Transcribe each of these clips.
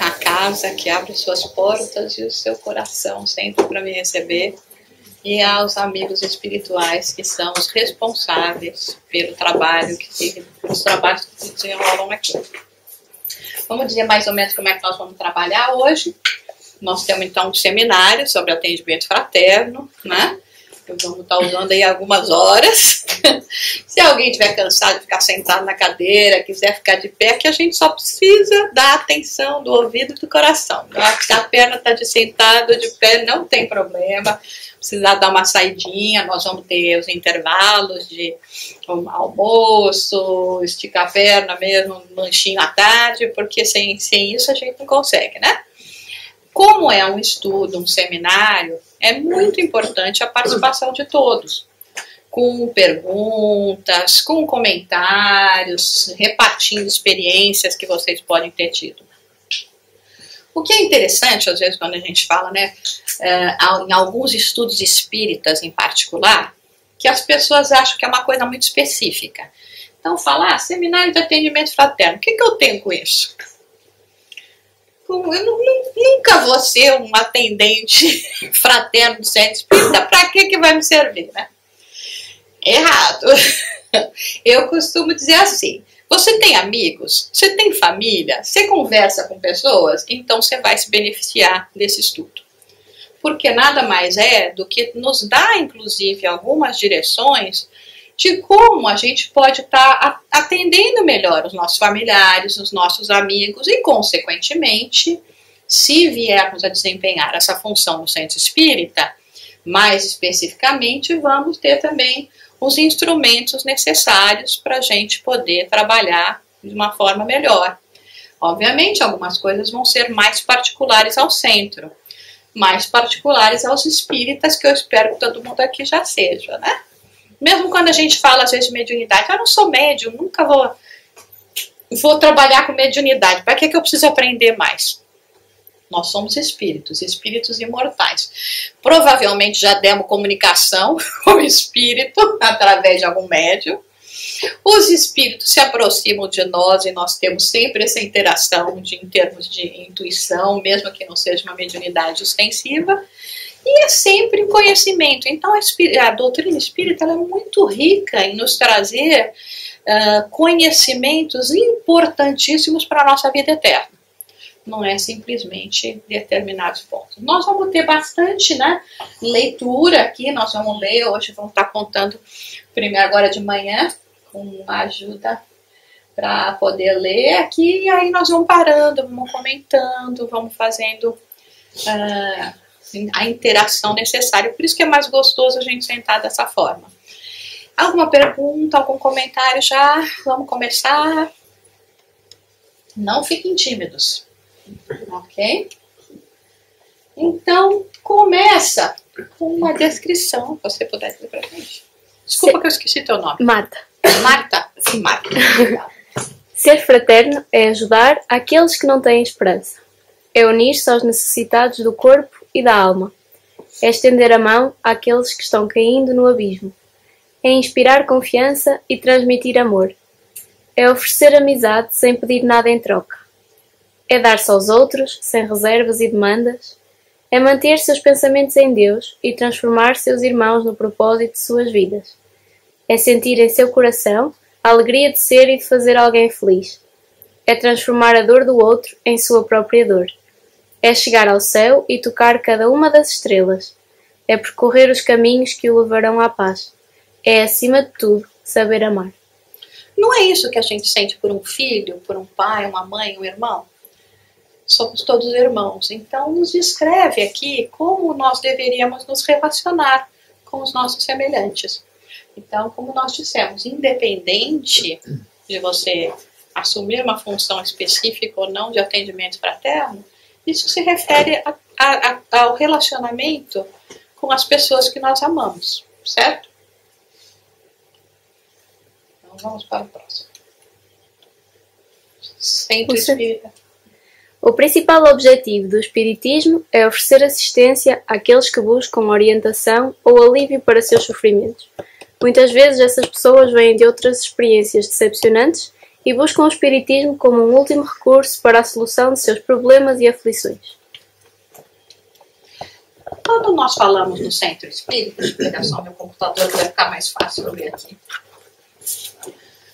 A casa que abre suas portas e o seu coração sempre para me receber, e aos amigos espirituais que são os responsáveis pelo trabalho os trabalhos que se desenrolam aqui. Vamos dizer mais ou menos como é que nós vamos trabalhar hoje. Nós temos então um seminário sobre atendimento fraterno, né? Vamos estar usando aí algumas horas. Se alguém estiver cansado de ficar sentado na cadeira, quiser ficar de pé, que a gente só precisa da atenção, do ouvido e do coração. Se a perna está de sentado ou de pé, não tem problema. Precisar dar uma saidinha, nós vamos ter os intervalos de almoço, esticar a perna mesmo, um lanchinho à tarde, porque sem isso a gente não consegue, né? Como é um estudo, um seminário, é muito importante a participação de todos, com perguntas, com comentários, repartindo experiências que vocês podem ter tido. O que é interessante, às vezes, quando a gente fala, né, em alguns estudos espíritas em particular, que as pessoas acham que é uma coisa muito específica. Então, falar seminário de atendimento fraterno, o que eu tenho com isso? Eu nunca vou ser um atendente fraterno do centro espírita, para que vai me servir, né? Errado. Eu costumo dizer assim, você tem amigos, você tem família, você conversa com pessoas, então você vai se beneficiar desse estudo. Porque nada mais é do que nos dá, inclusive, algumas direções de como a gente pode estar atendendo melhor os nossos familiares, os nossos amigos e, consequentemente, se viermos a desempenhar essa função no centro espírita, mais especificamente, vamos ter também os instrumentos necessários para a gente poder trabalhar de uma forma melhor. Obviamente, algumas coisas vão ser mais particulares ao centro, mais particulares aos espíritas, que eu espero que todo mundo aqui já seja, né? Mesmo quando a gente fala, às vezes, de mediunidade, eu não sou médium, nunca vou trabalhar com mediunidade. Para que eu preciso aprender mais? Nós somos espíritos, espíritos imortais. Provavelmente já demos comunicação com o espírito através de algum médium. Os espíritos se aproximam de nós e nós temos sempre essa interação em termos de intuição, mesmo que não seja uma mediunidade ostensiva. E é sempre conhecimento. Então a doutrina espírita ela é muito rica em nos trazer conhecimentos importantíssimos para a nossa vida eterna. Não é simplesmente determinados pontos. Nós vamos ter bastante, né, leitura aqui, nós vamos ler, hoje vamos estar contando primeiro agora de manhã, com ajuda para poder ler aqui, e aí nós vamos parando, vamos comentando, vamos fazendo a interação necessária. Por isso que é mais gostoso a gente sentar dessa forma. Alguma pergunta, algum comentário já? Vamos começar? Não fiquem tímidos, ok? Então, começa com uma descrição, se você puder dizer pra gente. Desculpa que eu esqueci teu nome. Marta. Marta? Sim, Marta. Ser fraterno é ajudar aqueles que não têm esperança. É unir-se aos necessitados do corpo e da alma. É estender a mão àqueles que estão caindo no abismo. É inspirar confiança e transmitir amor. É oferecer amizade sem pedir nada em troca. É dar-se aos outros sem reservas e demandas. É manter seus pensamentos em Deus e transformar seus irmãos no propósito de suas vidas. É sentir em seu coração a alegria de ser e de fazer alguém feliz. É transformar a dor do outro em sua própria dor. É chegar ao céu e tocar cada uma das estrelas. É percorrer os caminhos que o levarão à paz. É, acima de tudo, saber amar. Não é isso que a gente sente por um filho, por um pai, uma mãe, um irmão? Somos todos irmãos. Então, nos descreve aqui como nós deveríamos nos relacionar com os nossos semelhantes. Então, como nós dissemos, independente de você assumir uma função específica ou não de atendimento fraterno, isso se refere ao relacionamento com as pessoas que nós amamos, certo? Então vamos para o próximo. Centro Espírita. O principal objetivo do Espiritismo é oferecer assistência àqueles que buscam orientação ou alívio para seus sofrimentos. Muitas vezes essas pessoas vêm de outras experiências decepcionantes e buscam o Espiritismo como um último recurso para a solução de seus problemas e aflições. Quando nós falamos no centro espírita, deixa eu pegar só meu computador para ficar mais fácil eu ler aqui.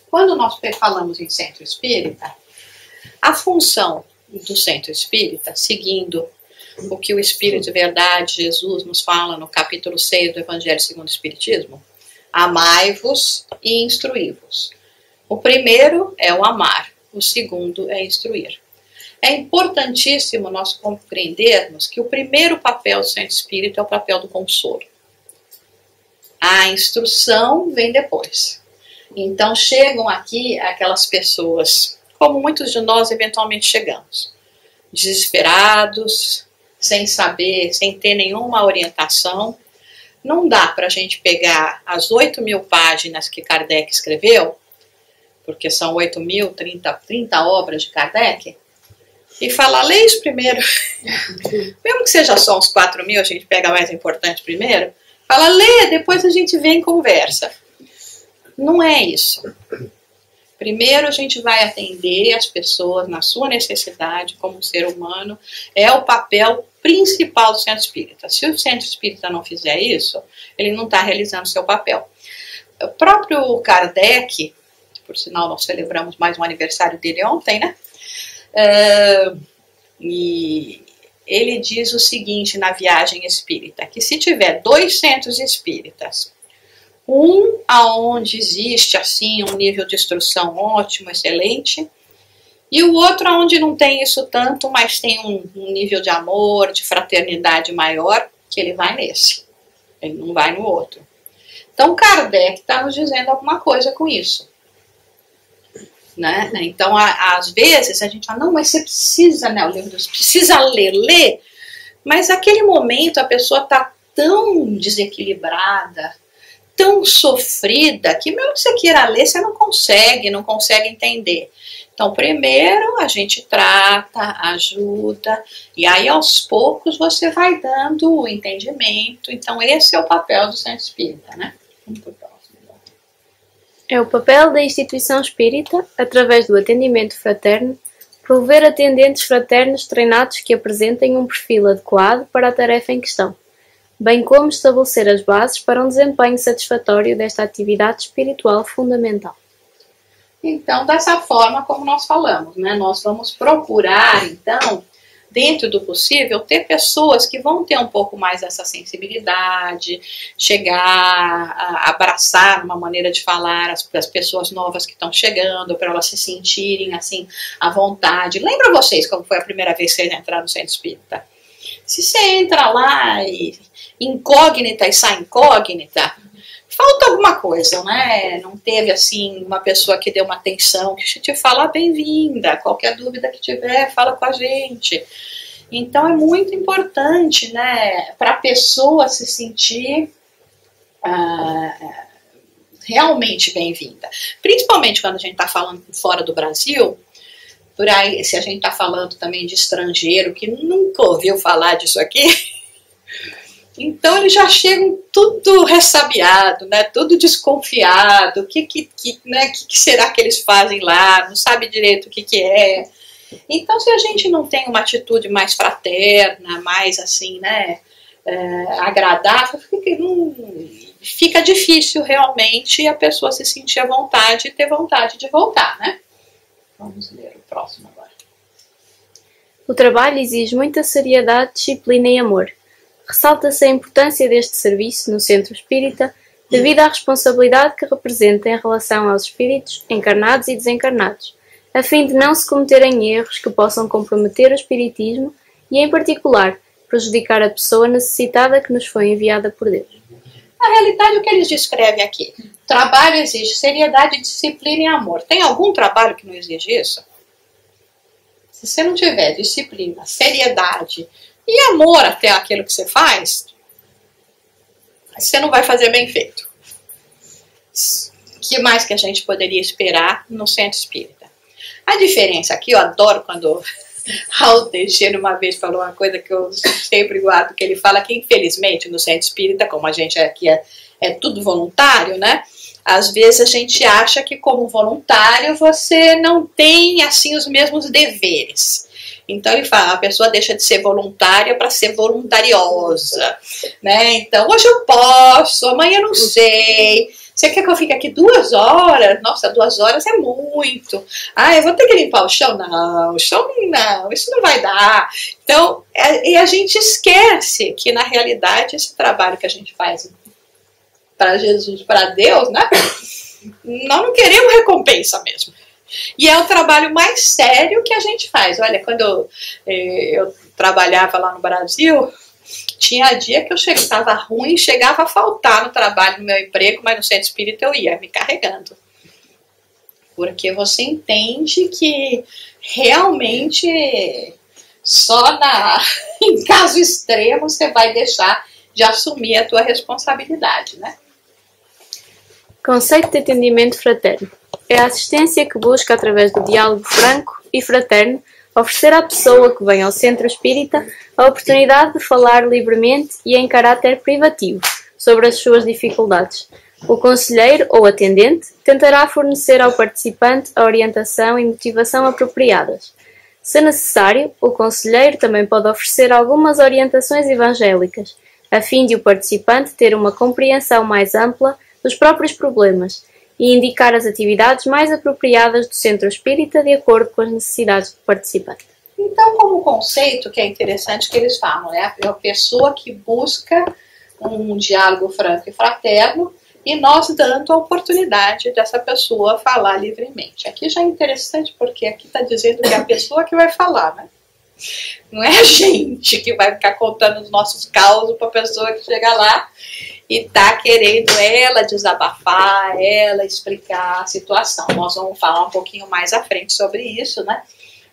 Quando nós falamos em centro espírita, a função do centro espírita, seguindo o que o Espírito de Verdade, Jesus, nos fala no capítulo 6 do Evangelho segundo o Espiritismo, amai-vos e instruí-vos. O primeiro é o amar, o segundo é instruir. É importantíssimo nós compreendermos que o primeiro papel do centro espírita é o papel do consolo. A instrução vem depois. Então chegam aqui aquelas pessoas, como muitos de nós eventualmente chegamos, desesperados, sem saber, sem ter nenhuma orientação. Não dá para a gente pegar as 8.000 páginas que Kardec escreveu, porque são 8.000, 30 obras de Kardec, e falar, lê isso primeiro. Mesmo que seja só uns 4.000, a gente pega a mais importante primeiro. Fala, lê, depois a gente vem e conversa. Não é isso. Primeiro a gente vai atender as pessoas na sua necessidade como ser humano. É o papel principal do centro espírita. Se o centro espírita não fizer isso, ele não está realizando o seu papel. O próprio Kardec, por sinal nós celebramos mais um aniversário dele ontem, né? E ele diz o seguinte na Viagem Espírita, que se tiver 2 centros espíritas, um aonde existe assim um nível de instrução ótimo, excelente, e o outro aonde não tem isso tanto, mas tem um nível de amor, de fraternidade maior, que ele vai nesse, ele não vai no outro. Então Kardec está nos dizendo alguma coisa com isso. Né? Então, às vezes, a gente fala, não, mas você precisa, né, o livro precisa ler, mas naquele momento a pessoa está tão desequilibrada, tão sofrida, que mesmo que você queira ler, você não consegue entender. Então, primeiro a gente trata, ajuda, e aí aos poucos você vai dando o entendimento. Então, esse é o papel do centro espírita, né? Vamos pro próximo. É o papel da instituição espírita, através do atendimento fraterno, prover atendentes fraternos treinados que apresentem um perfil adequado para a tarefa em questão, bem como estabelecer as bases para um desempenho satisfatório desta atividade espiritual fundamental. Então, dessa forma como nós falamos, né? Nós vamos procurar, então, dentro do possível, ter pessoas que vão ter um pouco mais dessa sensibilidade, chegar a abraçar uma maneira de falar as pessoas novas que estão chegando, para elas se sentirem assim à vontade. Lembra vocês como foi a primeira vez que vocês entraram no centro espírita? Se você entra lá e incógnita e sai incógnita, falta alguma coisa, né? Não teve assim uma pessoa que deu uma atenção, que te fala bem-vinda, qualquer dúvida que tiver, fala com a gente. Então é muito importante, né, para a pessoa se sentir realmente bem-vinda. Principalmente quando a gente está falando fora do Brasil, por aí, se a gente está falando também de estrangeiro que nunca ouviu falar disso aqui, então eles já chegam tudo ressabiado, né? Tudo desconfiado. O que será que eles fazem lá? Não sabe direito o que é. Então, se a gente não tem uma atitude mais fraterna, mais assim, né, agradável, fica difícil realmente a pessoa se sentir à vontade e ter vontade de voltar, né? Vamos ler o próximo agora. O trabalho exige muita seriedade, disciplina e amor. Ressalta-se a importância deste serviço no centro espírita devido à responsabilidade que representa em relação aos espíritos encarnados e desencarnados, a fim de não se cometerem erros que possam comprometer o espiritismo e, em particular, prejudicar a pessoa necessitada que nos foi enviada por Deus. Na realidade, o que eles descrevem aqui? O trabalho exige seriedade, disciplina e amor. Tem algum trabalho que não exige isso? Se você não tiver disciplina, seriedade e amor até aquilo que você faz, você não vai fazer bem feito. O que mais que a gente poderia esperar no centro espírita? A diferença aqui, eu adoro quando Raul Teixeira uma vez falou uma coisa que eu sempre guardo, que ele fala que infelizmente no centro espírita, como a gente aqui é tudo voluntário, né? Às vezes a gente acha que como voluntário você não tem assim os mesmos deveres. Então ele fala, a pessoa deixa de ser voluntária para ser voluntariosa, né? Então hoje eu posso, amanhã eu não sei. Você quer que eu fique aqui 2 horas? Nossa, 2 horas é muito. Ah, eu vou ter que limpar o chão? Não, o chão não, isso não vai dar. Então, e a gente esquece que na realidade esse trabalho que a gente faz para Jesus, para Deus, né? Nós não queremos recompensa mesmo. E é o trabalho mais sério que a gente faz. Olha, quando eu trabalhava lá no Brasil, tinha dia que eu estava ruim, chegava a faltar no trabalho, no meu emprego, mas no centro espírita eu ia me carregando. Porque você entende que realmente só em caso extremo você vai deixar de assumir a tua responsabilidade, né? Conceito de atendimento fraterno. É a assistência que busca, através do diálogo franco e fraterno, oferecer à pessoa que vem ao centro espírita a oportunidade de falar livremente e em caráter privativo sobre as suas dificuldades. O conselheiro ou atendente tentará fornecer ao participante a orientação e motivação apropriadas. Se necessário, o conselheiro também pode oferecer algumas orientações evangélicas, a fim de o participante ter uma compreensão mais ampla dos próprios problemas e indicar as atividades mais apropriadas do centro espírita de acordo com as necessidades do participante. Então, como conceito que é interessante que eles falam, né? É a pessoa que busca um diálogo franco e fraterno e nós dando a oportunidade dessa pessoa falar livremente. Aqui já é interessante porque aqui está dizendo que é a pessoa que vai falar, né? Não é a gente que vai ficar contando os nossos causos para a pessoa que chega lá e tá querendo ela desabafar, ela explicar a situação. Nós vamos falar um pouquinho mais à frente sobre isso, né?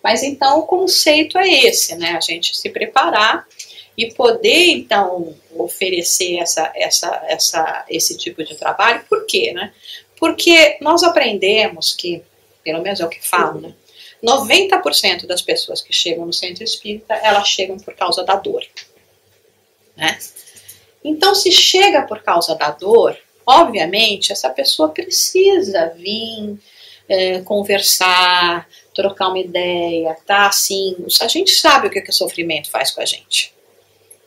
Mas então o conceito é esse, né? A gente se preparar e poder então oferecer esse tipo de trabalho. Por quê, né? Porque nós aprendemos que, pelo menos é o que falam, né? 90% das pessoas que chegam no centro espírita, elas chegam por causa da dor, né? Então, se chega por causa da dor, obviamente, essa pessoa precisa vir conversar, trocar uma ideia, tá? Assim, a gente sabe o que o sofrimento faz com a gente.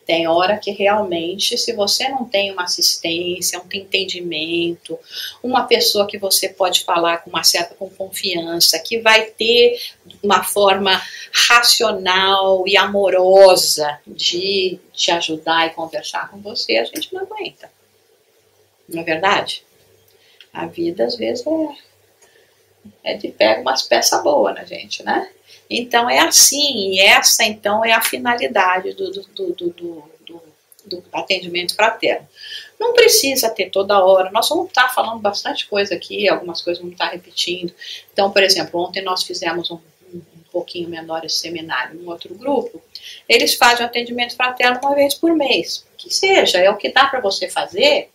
Tem hora que realmente, se você não tem uma assistência, um entendimento, uma pessoa que você pode falar com uma certa confiança, que vai ter uma forma racional e amorosa de te ajudar e conversar com você, a gente não aguenta. Não é verdade? A vida, às vezes, é de pega umas peças boas na gente, né? Então é assim, e essa então é a finalidade do atendimento fraterno. Não precisa ter toda hora, nós vamos estar falando bastante coisa aqui, algumas coisas vamos estar repetindo. Então, por exemplo, ontem nós fizemos um pouquinho menor esse seminário num outro grupo, eles fazem um atendimento fraterno 1 vez por mês. Que seja, é o que dá para você fazer,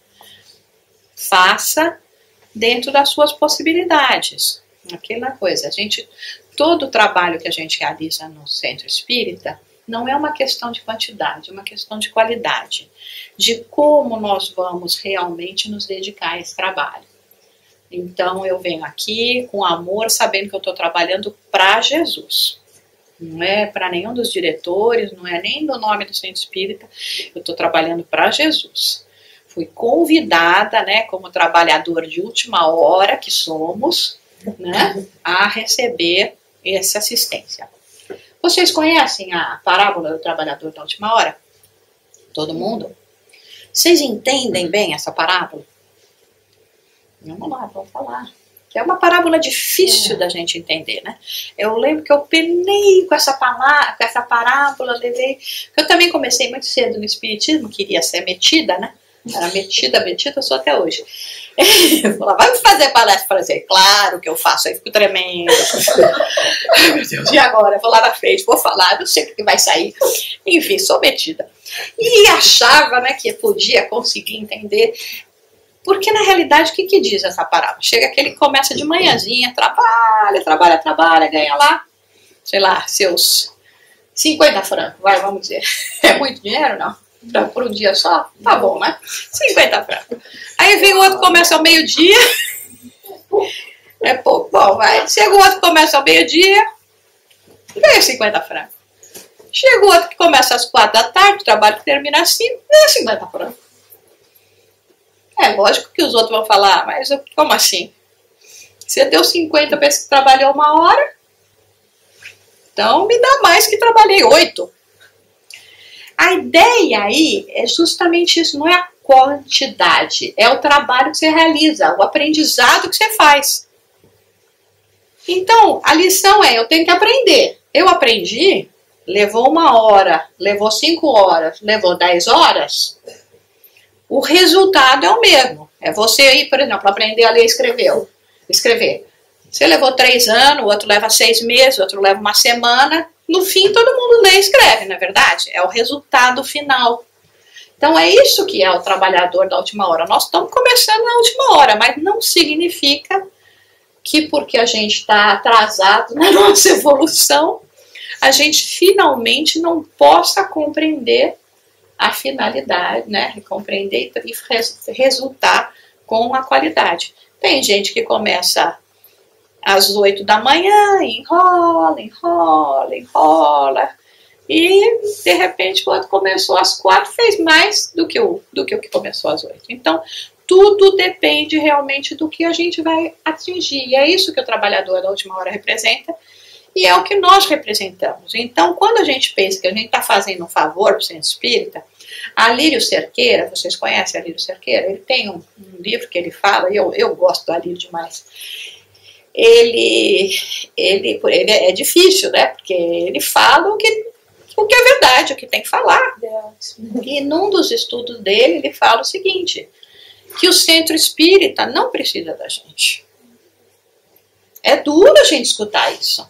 faça dentro das suas possibilidades. Aquela coisa, todo o trabalho que a gente realiza no centro espírita não é uma questão de quantidade, é uma questão de qualidade, de como nós vamos realmente nos dedicar a esse trabalho. Então eu venho aqui com amor, sabendo que eu estou trabalhando para Jesus. Não é para nenhum dos diretores, não é nem do nome do centro espírita, eu estou trabalhando para Jesus. Fui convidada, né, como trabalhador de última hora que somos, né, a receber essa assistência. Vocês conhecem a parábola do trabalhador da última hora? Todo mundo? Vocês entendem bem essa parábola? Vamos lá, vamos falar. Que é uma parábola difícil da gente entender, né? Eu lembro que eu penei com essa parábola, levei... Eu também comecei muito cedo no espiritismo, queria ser metida, né? Era metida, eu sou até hoje. Eu falava, vai fazer palestra para dizer, claro que eu faço, aí fico tremendo. Ai, meu Deus, e agora? Eu vou lá na frente, vou falar, não sei o que vai sair. Enfim, sou metida. E achava, né, que podia conseguir entender, porque na realidade o que diz essa parábola? Chega que ele começa de manhãzinha, trabalha, ganha lá, sei lá, seus 50 francos, vamos dizer. É muito dinheiro, não? Por um dia só, tá bom, né? 50 francos. Aí Aí vem o outro que começa ao meio-dia. É pouco, bom, vai. Chega o outro que começa ao meio-dia, ganha 50 francos. Chega o outro que começa às 4 da tarde, o trabalho que termina às 5, ganha 50 francos. É lógico que os outros vão falar, mas como assim? Você deu 50 para esse que trabalhou 1 hora, então me dá mais que trabalhei 8. A ideia aí é justamente isso, não é a quantidade, é o trabalho que você realiza, o aprendizado que você faz. Então, a lição é, eu tenho que aprender. Eu aprendi, levou 1 hora, levou 5 horas, levou 10 horas, o resultado é o mesmo. É você ir, por exemplo, aprender a ler e escrever. Você levou 3 anos, o outro leva 6 meses, o outro leva 1 semana. No fim, todo mundo lê e escreve, não é verdade? É o resultado final. Então, é isso que é o trabalhador da última hora. Nós estamos começando na última hora, mas não significa que porque a gente está atrasado na nossa evolução, a gente finalmente não possa compreender a finalidade, né? Compreender e resultar com a qualidade. Tem gente que começa às 8 da manhã, enrola, e de repente o outro começou às 4, fez mais do que o que começou às 8. Então, tudo depende realmente do que a gente vai atingir. E é isso que o trabalhador da última hora representa, e é o que nós representamos. Então, quando a gente pensa que a gente está fazendo um favor para o centro espírita, Alírio Cerqueira, vocês conhecem Alírio Cerqueira? Ele tem um livro que ele fala, e eu gosto do Alírio demais. Ele é difícil, né? Porque ele fala o que é verdade, o que tem que falar. E num dos estudos dele, ele fala o seguinte, que o centro espírita não precisa da gente. É duro a gente escutar isso.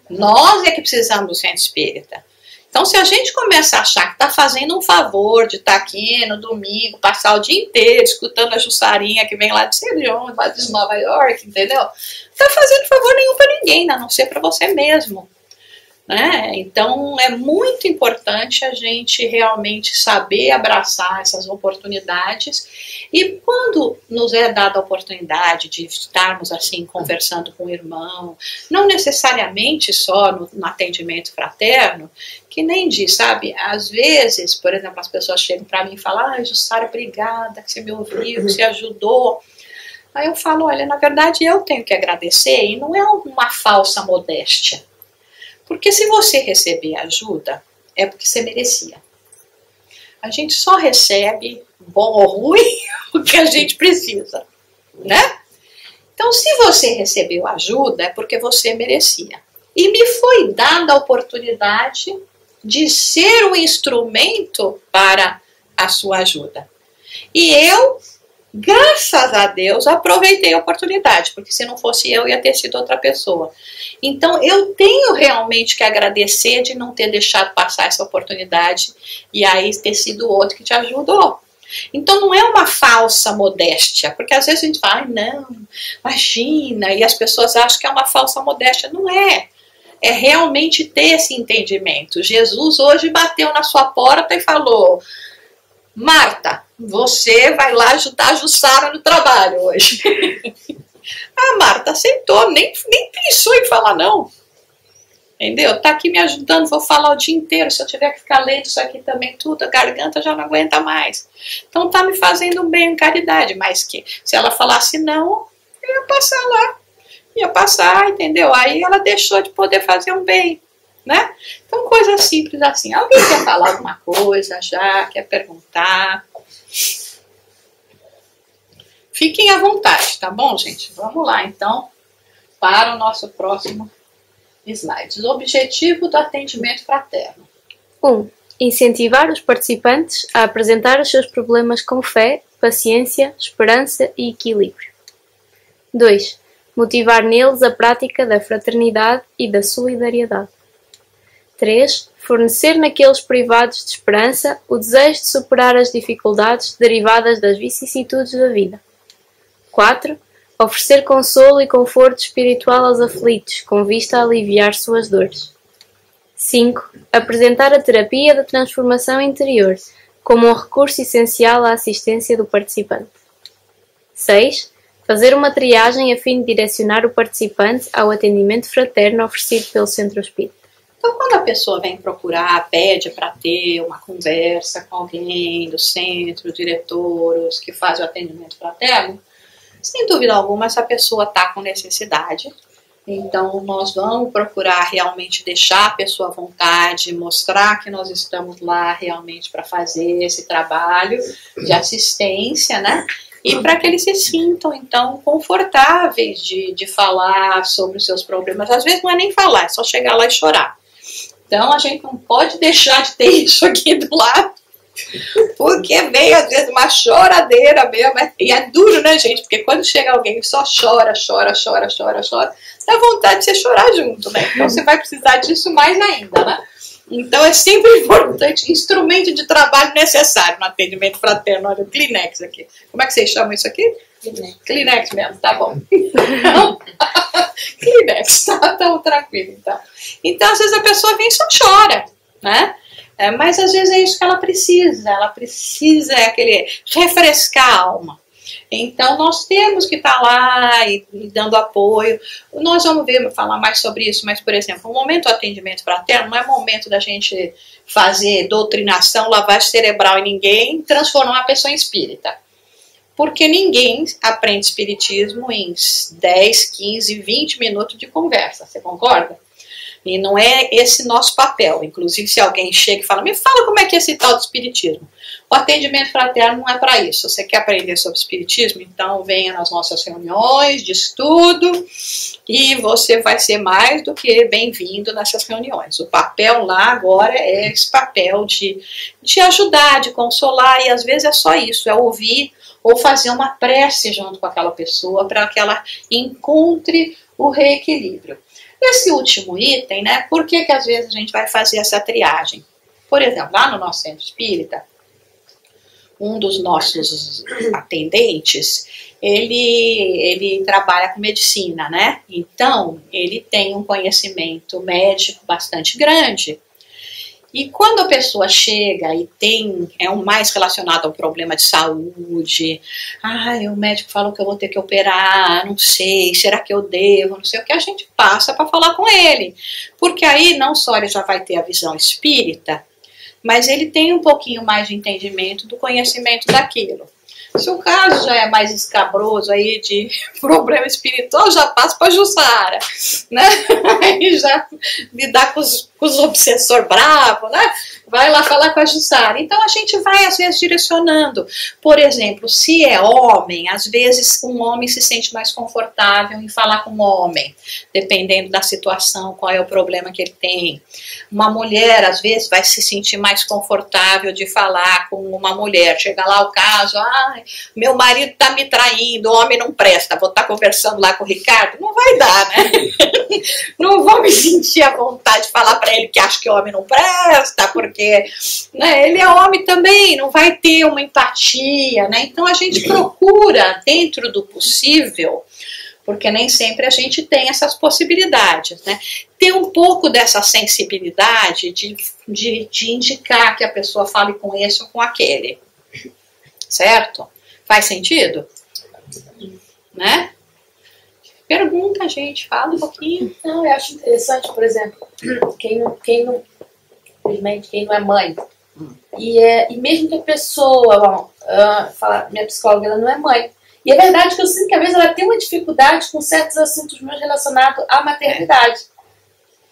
Nós é que precisamos do centro espírita. Então, se a gente começa a achar que está fazendo um favor de estar aqui no domingo, passar o dia inteiro escutando a Jussarinha que vem lá de Ceilão, lá de Nova York, entendeu? Não está fazendo favor nenhum para ninguém, a não ser para você mesmo. Né? Então, é muito importante a gente realmente saber abraçar essas oportunidades, e quando nos é dada a oportunidade de estarmos assim conversando com o irmão, não necessariamente só no atendimento fraterno, que nem diz, sabe, às vezes, por exemplo, as pessoas chegam para mim e falam, ai, Jussara, obrigada, que você me ouviu, que você ajudou. Aí eu falo, olha, na verdade eu tenho que agradecer, e não é uma falsa modéstia. Porque se você receber ajuda, é porque você merecia. A gente só recebe, bom ou ruim, o que a gente precisa, né? Então, se você recebeu ajuda, é porque você merecia. E me foi dada a oportunidade de ser um instrumento para a sua ajuda. E eu, graças a Deus, aproveitei a oportunidade, porque se não fosse eu, ia ter sido outra pessoa. Então, eu tenho realmente que agradecer de não ter deixado passar essa oportunidade e aí ter sido o outro que te ajudou. Então, não é uma falsa modéstia, porque às vezes a gente fala, não, imagina, e as pessoas acham que é uma falsa modéstia. Não é. É realmente ter esse entendimento. Jesus hoje bateu na sua porta e falou, Marta, você vai lá ajudar a Jussara no trabalho hoje. A Marta aceitou, nem pensou em falar não. Entendeu? Tá aqui me ajudando, vou falar o dia inteiro. Se eu tiver que ficar lendo isso aqui também tudo, a garganta já não aguenta mais. Então tá me fazendo um bem, caridade. Mas que se ela falasse não, eu ia passar lá. Ia passar, entendeu? Aí ela deixou de poder fazer um bem. Né? Então, coisa simples assim. Alguém quer falar alguma coisa já? Quer perguntar? Fiquem à vontade, tá bom, gente? Vamos lá, então, para o nosso próximo slide. O objetivo do atendimento fraterno. 1. Incentivar os participantes a apresentar os seus problemas com fé, paciência, esperança e equilíbrio. 2. Motivar neles a prática da fraternidade e da solidariedade. 3. Fornecer naqueles privados de esperança o desejo de superar as dificuldades derivadas das vicissitudes da vida. 4. Oferecer consolo e conforto espiritual aos aflitos, com vista a aliviar suas dores. 5. Apresentar a terapia da transformação interior, como um recurso essencial à assistência do participante. 6. Fazer uma triagem a fim de direcionar o participante ao atendimento fraterno oferecido pelo Centro Espírita. Então, quando a pessoa vem procurar, pede para ter uma conversa com alguém do centro, diretores que faz o atendimento fraterno, sem dúvida alguma, essa pessoa está com necessidade. Então, nós vamos procurar realmente deixar a pessoa à vontade, mostrar que nós estamos lá realmente para fazer esse trabalho de assistência, né? E para que eles se sintam, então, confortáveis de falar sobre os seus problemas. Às vezes não é nem falar, é só chegar lá e chorar. Então, a gente não pode deixar de ter isso aqui do lado, porque vem, às vezes, uma choradeira mesmo. E é duro, né, gente? Porque quando chega alguém que só chora, dá vontade de você chorar junto, né? Então, você vai precisar disso mais ainda, né? Então, é sempre importante, instrumento de trabalho necessário no atendimento fraterno. Olha, o Kleenex aqui. Como é que vocês chamam isso aqui? Kleenex mesmo, tá bom. Então, Kleenex, tá tão tranquilo, então. Então, às vezes a pessoa vem e só chora, né? Mas às vezes é isso que ela precisa aquele refrescar a alma. Então nós temos que estar lá e dando apoio. Nós vamos falar mais sobre isso, mas por exemplo, o momento do atendimento fraterno não é momento da gente fazer doutrinação, lavagem cerebral em ninguém, transformar uma pessoa em espírita. Porque ninguém aprende espiritismo em 10, 15, 20 minutos de conversa, você concorda? E não é esse nosso papel. Inclusive, se alguém chega e fala, me fala como é que é esse tal de espiritismo. O atendimento fraterno não é para isso. Você quer aprender sobre espiritismo? Então venha nas nossas reuniões de estudo e você vai ser mais do que bem-vindo nessas reuniões. O papel lá agora é esse papel de ajudar, de consolar, e às vezes é só isso, é ouvir ou fazer uma prece junto com aquela pessoa para que ela encontre o reequilíbrio. Esse último item, né? Por que às vezes a gente vai fazer essa triagem? Por exemplo, lá no nosso centro espírita, um dos nossos atendentes, ele trabalha com medicina, né? Então, ele tem um conhecimento médico bastante grande. E quando a pessoa chega e é um mais relacionado ao problema de saúde, o médico falou que eu vou ter que operar, não sei, será que eu devo, não sei o que, a gente passa para falar com ele. Porque aí não só ele já vai ter a visão espírita, mas ele tem um pouquinho mais de entendimento do conhecimento daquilo. Se o caso já é mais escabroso aí de problema espiritual, já passa para a Jussara, né? Aí já lidar com os obsessores bravos, né? Vai lá falar com a Jussara. Então a gente vai às vezes direcionando. Por exemplo, se é homem, às vezes um homem se sente mais confortável em falar com um homem, dependendo da situação, qual é o problema que ele tem. Uma mulher, às vezes, vai se sentir mais confortável de falar com uma mulher. Chega lá o caso, meu marido está me traindo, o homem não presta, vou estar conversando lá com o Ricardo, não vai dar, né? Não vou me sentir à vontade de falar para ele que acho que o homem não presta, porque né, ele é homem também, não vai ter uma empatia, né? Então a gente procura, dentro do possível, porque nem sempre a gente tem essas possibilidades, né? Ter um pouco dessa sensibilidade de indicar que a pessoa fale com esse ou com aquele, certo? Faz sentido? Né? Pergunta, gente, fala um pouquinho. Não, eu acho interessante, por exemplo, quem não é mãe, e mesmo que a pessoa, fala, minha psicóloga, ela não é mãe, e é verdade que eu sinto que às vezes ela tem uma dificuldade com certos assuntos meus relacionados à maternidade.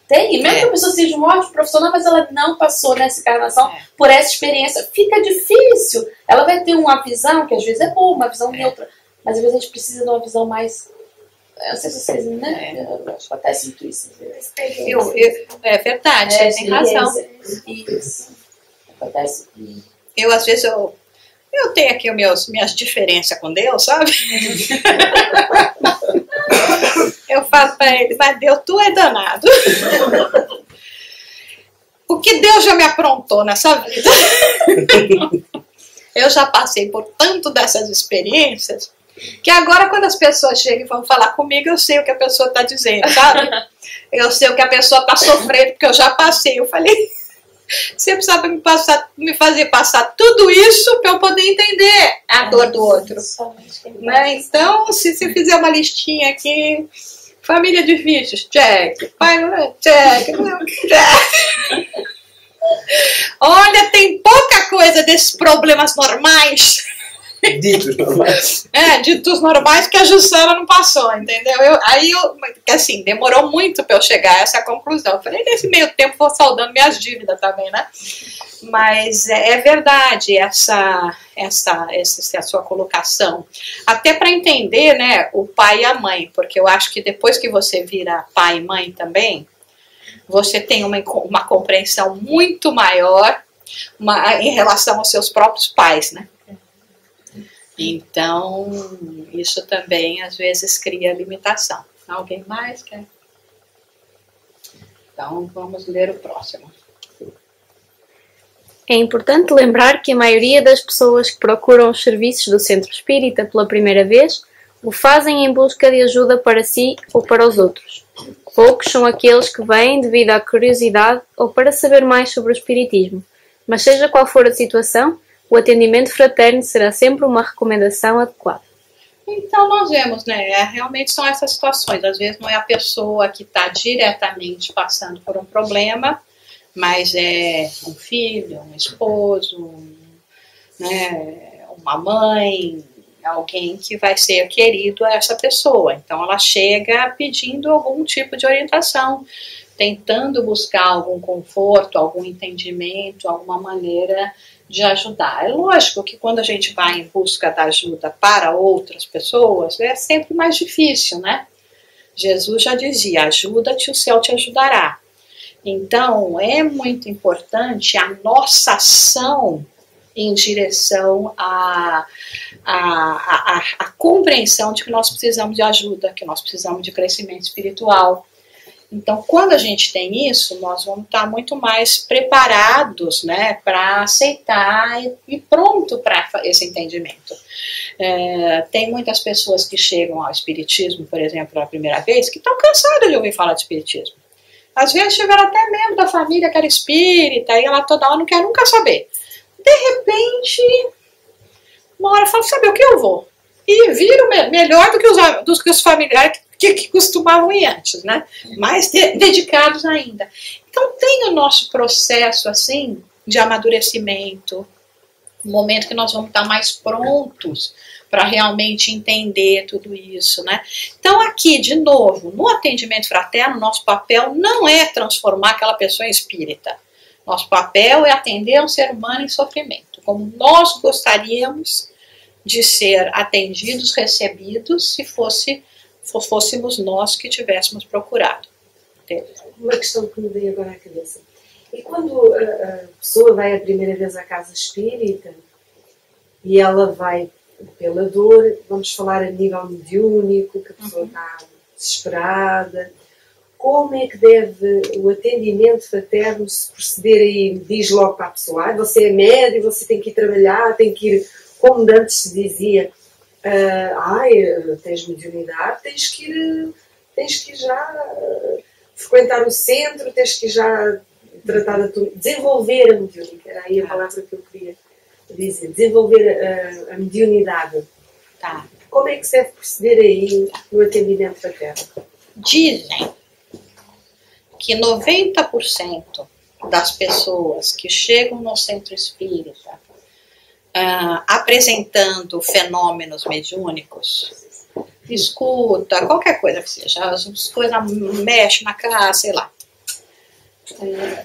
Tem, mesmo que a pessoa seja um ótimo profissional, mas ela não passou nessa encarnação por essa experiência, fica difícil. Ela vai ter uma visão que às vezes é boa, uma visão neutra, mas às vezes a gente precisa de uma visão mais... Eu não sei se vocês, né? Eu acho que até sinto isso. É verdade, você tem razão. Isso. Acontece. Eu, às vezes, eu tenho aqui minhas diferenças com Deus, sabe? Eu falo para ele, mas Deus, tu é danado. O que Deus já me aprontou nessa vida? Eu já passei por tanto dessas experiências que agora quando as pessoas chegam e vão falar comigo, eu sei o que a pessoa está dizendo, sabe? Eu sei o que a pessoa está sofrendo, porque eu já passei. Eu falei, Você precisa me fazer passar tudo isso para eu poder entender a dor do outro. Né? Então, se você fizer uma listinha aqui, família difícil, check. Pai, check. Check. Olha, tem pouca coisa desses problemas normais. Ditos normais. Ditos normais que a Jussana não passou, entendeu? Assim, demorou muito para eu chegar a essa conclusão. Eu falei, nesse meio tempo vou saldando minhas dívidas também, né? Mas é verdade essa a sua colocação. Até para entender, né, o pai e a mãe, porque eu acho que depois que você vira pai e mãe também, você tem uma compreensão muito maior em relação aos seus próprios pais, né? Então, isso também às vezes cria limitação. Alguém mais quer? Então, vamos ler o próximo. É importante lembrar que a maioria das pessoas que procuram os serviços do Centro Espírita pela primeira vez o fazem em busca de ajuda para si ou para os outros. Poucos são aqueles que vêm devido à curiosidade ou para saber mais sobre o Espiritismo. Mas seja qual for a situação, o atendimento fraterno será sempre uma recomendação adequada. Então nós vemos, né, realmente são essas situações. Às vezes não é a pessoa que está diretamente passando por um problema, mas é um filho, um esposo, né, uma mãe, alguém que vai ser querido a essa pessoa. Então ela chega pedindo algum tipo de orientação, tentando buscar algum conforto, algum entendimento, alguma maneira de ajudar. É lógico que quando a gente vai em busca da ajuda para outras pessoas, é sempre mais difícil, né? Jesus já dizia, ajuda-te, o céu te ajudará. Então, é muito importante a nossa ação em direção à compreensão de que nós precisamos de ajuda, que nós precisamos de crescimento espiritual. Então, quando a gente tem isso, nós vamos estar muito mais preparados, né, para aceitar e pronto para esse entendimento. Tem muitas pessoas que chegam ao Espiritismo, por exemplo, pela primeira vez, que estão cansadas de ouvir falar de Espiritismo. Às vezes tiveram até membro da família que era espírita, e ela toda hora não quer nunca saber. De repente, uma hora fala, sabe o que eu vou? E viram melhor do que os familiares que costumavam ir antes, né? Mais dedicados ainda. Então tem o nosso processo assim de amadurecimento, um momento que nós vamos estar mais prontos para realmente entender tudo isso, né? Então aqui, de novo, no atendimento fraterno, nosso papel não é transformar aquela pessoa em espírita. Nosso papel é atender um ser humano em sofrimento, como nós gostaríamos de ser atendidos, recebidos, se fôssemos nós que tivéssemos procurado. Entendeu? Uma questão que me veio agora à cabeça. E quando a pessoa vai a primeira vez à casa espírita e ela vai pela dor, vamos falar a nível mediúnico, que a pessoa está desesperada, como é que deve o atendimento fraterno se proceder aí? Diz logo para a pessoa, você é médio, você tem que ir trabalhar, tem que ir, como antes se dizia, tens mediunidade, tens que ir já frequentar o centro, tens que ir já tratar da tua... Desenvolver a mediunidade, era aí a palavra que eu queria dizer, desenvolver a mediunidade. Tá. Como é que se deve proceder aí no atendimento fraterno? Dizem que 90% das pessoas que chegam no centro espírita apresentando fenômenos mediúnicos, escuta, qualquer coisa que seja, as coisas mexem na casa, sei lá,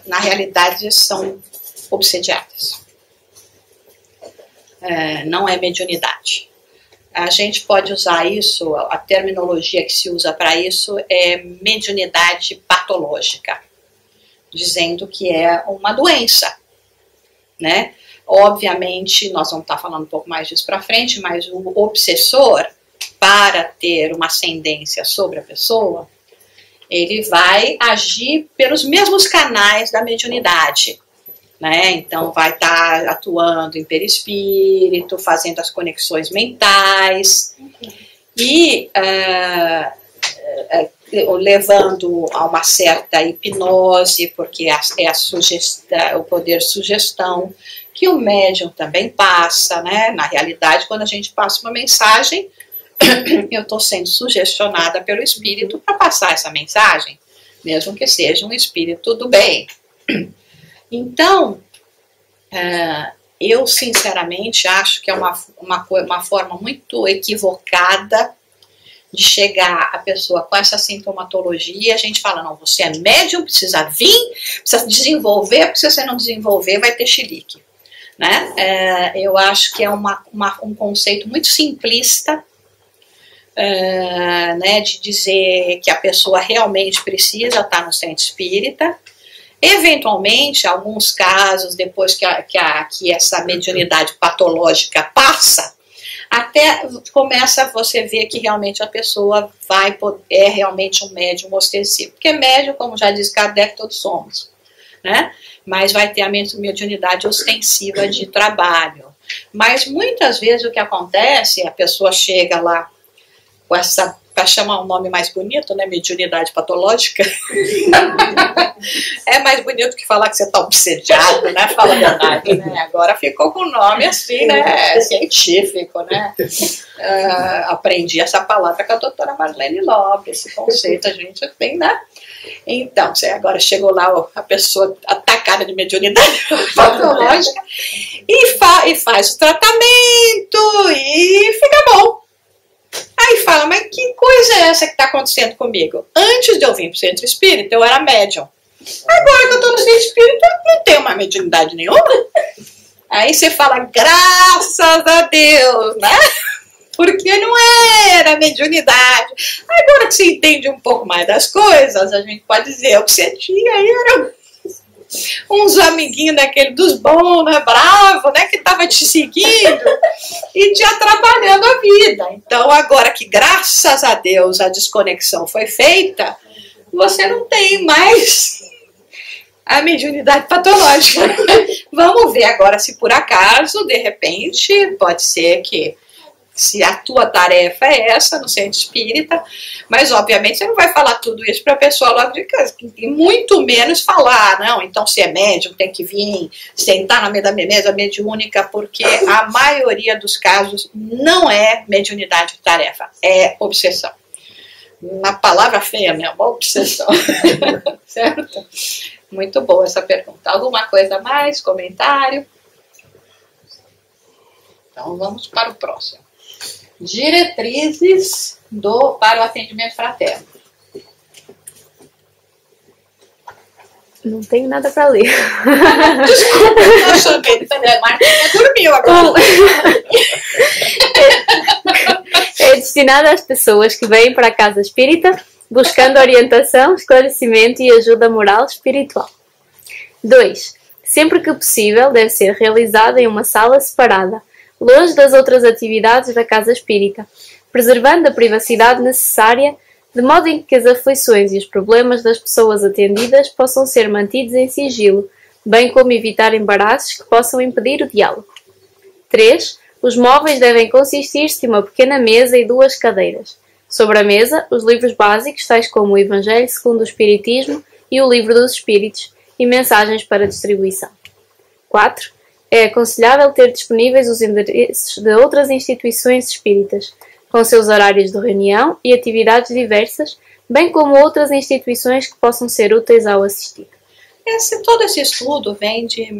na realidade são obsediadas. Não é mediunidade. A gente pode usar isso, a terminologia que se usa para isso é mediunidade patológica, dizendo que é uma doença, né? Obviamente, nós vamos estar falando um pouco mais disso para frente, mas o obsessor, para ter uma ascendência sobre a pessoa, ele vai agir pelos mesmos canais da mediunidade, né? Então vai estar atuando em perispírito, fazendo as conexões mentais e levando a uma certa hipnose, porque é o poder de sugestão que o médium também passa, né? Na realidade, quando a gente passa uma mensagem, eu estou sendo sugestionada pelo espírito para passar essa mensagem, mesmo que seja um espírito do bem. Então, eu sinceramente acho que é uma forma muito equivocada de chegar a pessoa com essa sintomatologia, a gente fala, não, você é médium, precisa vir, precisa desenvolver, porque se você não desenvolver vai ter chilique. Né? Eu acho que é um conceito muito simplista, né, de dizer que a pessoa realmente precisa estar no centro espírita. Eventualmente, alguns casos, depois que essa mediunidade patológica passa, até começa você ver que realmente a pessoa é realmente um médium ostensivo. Porque médium, como já diz Kardec, todos somos, né? Mas vai ter a mediunidade ostensiva de trabalho. Mas muitas vezes o que acontece, a pessoa chega lá com essa, para chamar um nome mais bonito, né, mediunidade patológica, é mais bonito que falar que você está obsediado, né, fala a verdade, né, agora ficou com o nome assim, né, científico, né, aprendi essa palavra com a doutora Marlene Lobre, esse conceito a gente tem, né. Então, você agora chegou lá a pessoa atacada de mediunidade patológica e faz o tratamento e fica bom. Aí fala, mas que coisa é essa que está acontecendo comigo? Antes de eu vir para o centro espírita, eu era médium. Agora que eu estou no centro espírita, eu não tenho mais mediunidade nenhuma. Aí você fala, graças a Deus, né? Porque não era mediunidade. Agora que você entende um pouco mais das coisas, a gente pode dizer, o que você tinha aí eram uns amiguinhos daquele dos bons, né, bravo, né, que estava te seguindo e te atrapalhando a vida. Então, agora que, graças a Deus, a desconexão foi feita, você não tem mais a mediunidade patológica. Vamos ver agora se por acaso, de repente, pode ser que se a tua tarefa é essa no centro espírita, mas obviamente você não vai falar tudo isso para a pessoa logo de casa, e muito menos falar, não, então se é médium tem que vir sentar na mesa mediúnica, porque a maioria dos casos não é mediunidade de tarefa, é obsessão. Uma palavra feia mesmo, obsessão. Certo? Muito boa essa pergunta. Alguma coisa mais? Comentário? Então vamos para o próximo. Diretrizes para o atendimento fraterno. Não tenho nada para ler. Desculpa, eu tô achando que a Martinha dormiu agora. É destinado às pessoas que vêm para a casa espírita buscando orientação, esclarecimento e ajuda moral e espiritual. 2. Sempre que possível, deve ser realizado em uma sala separada, longe das outras atividades da casa espírita, preservando a privacidade necessária, de modo em que as aflições e os problemas das pessoas atendidas possam ser mantidos em sigilo, bem como evitar embaraços que possam impedir o diálogo. 3. Os móveis devem consistir-se de uma pequena mesa e 2 cadeiras. Sobre a mesa, os livros básicos, tais como o Evangelho segundo o Espiritismo e o Livro dos Espíritos, e mensagens para distribuição. 4. É aconselhável ter disponíveis os endereços de outras instituições espíritas, com seus horários de reunião e atividades diversas, bem como outras instituições que possam ser úteis ao assistido. Todo esse estudo vem de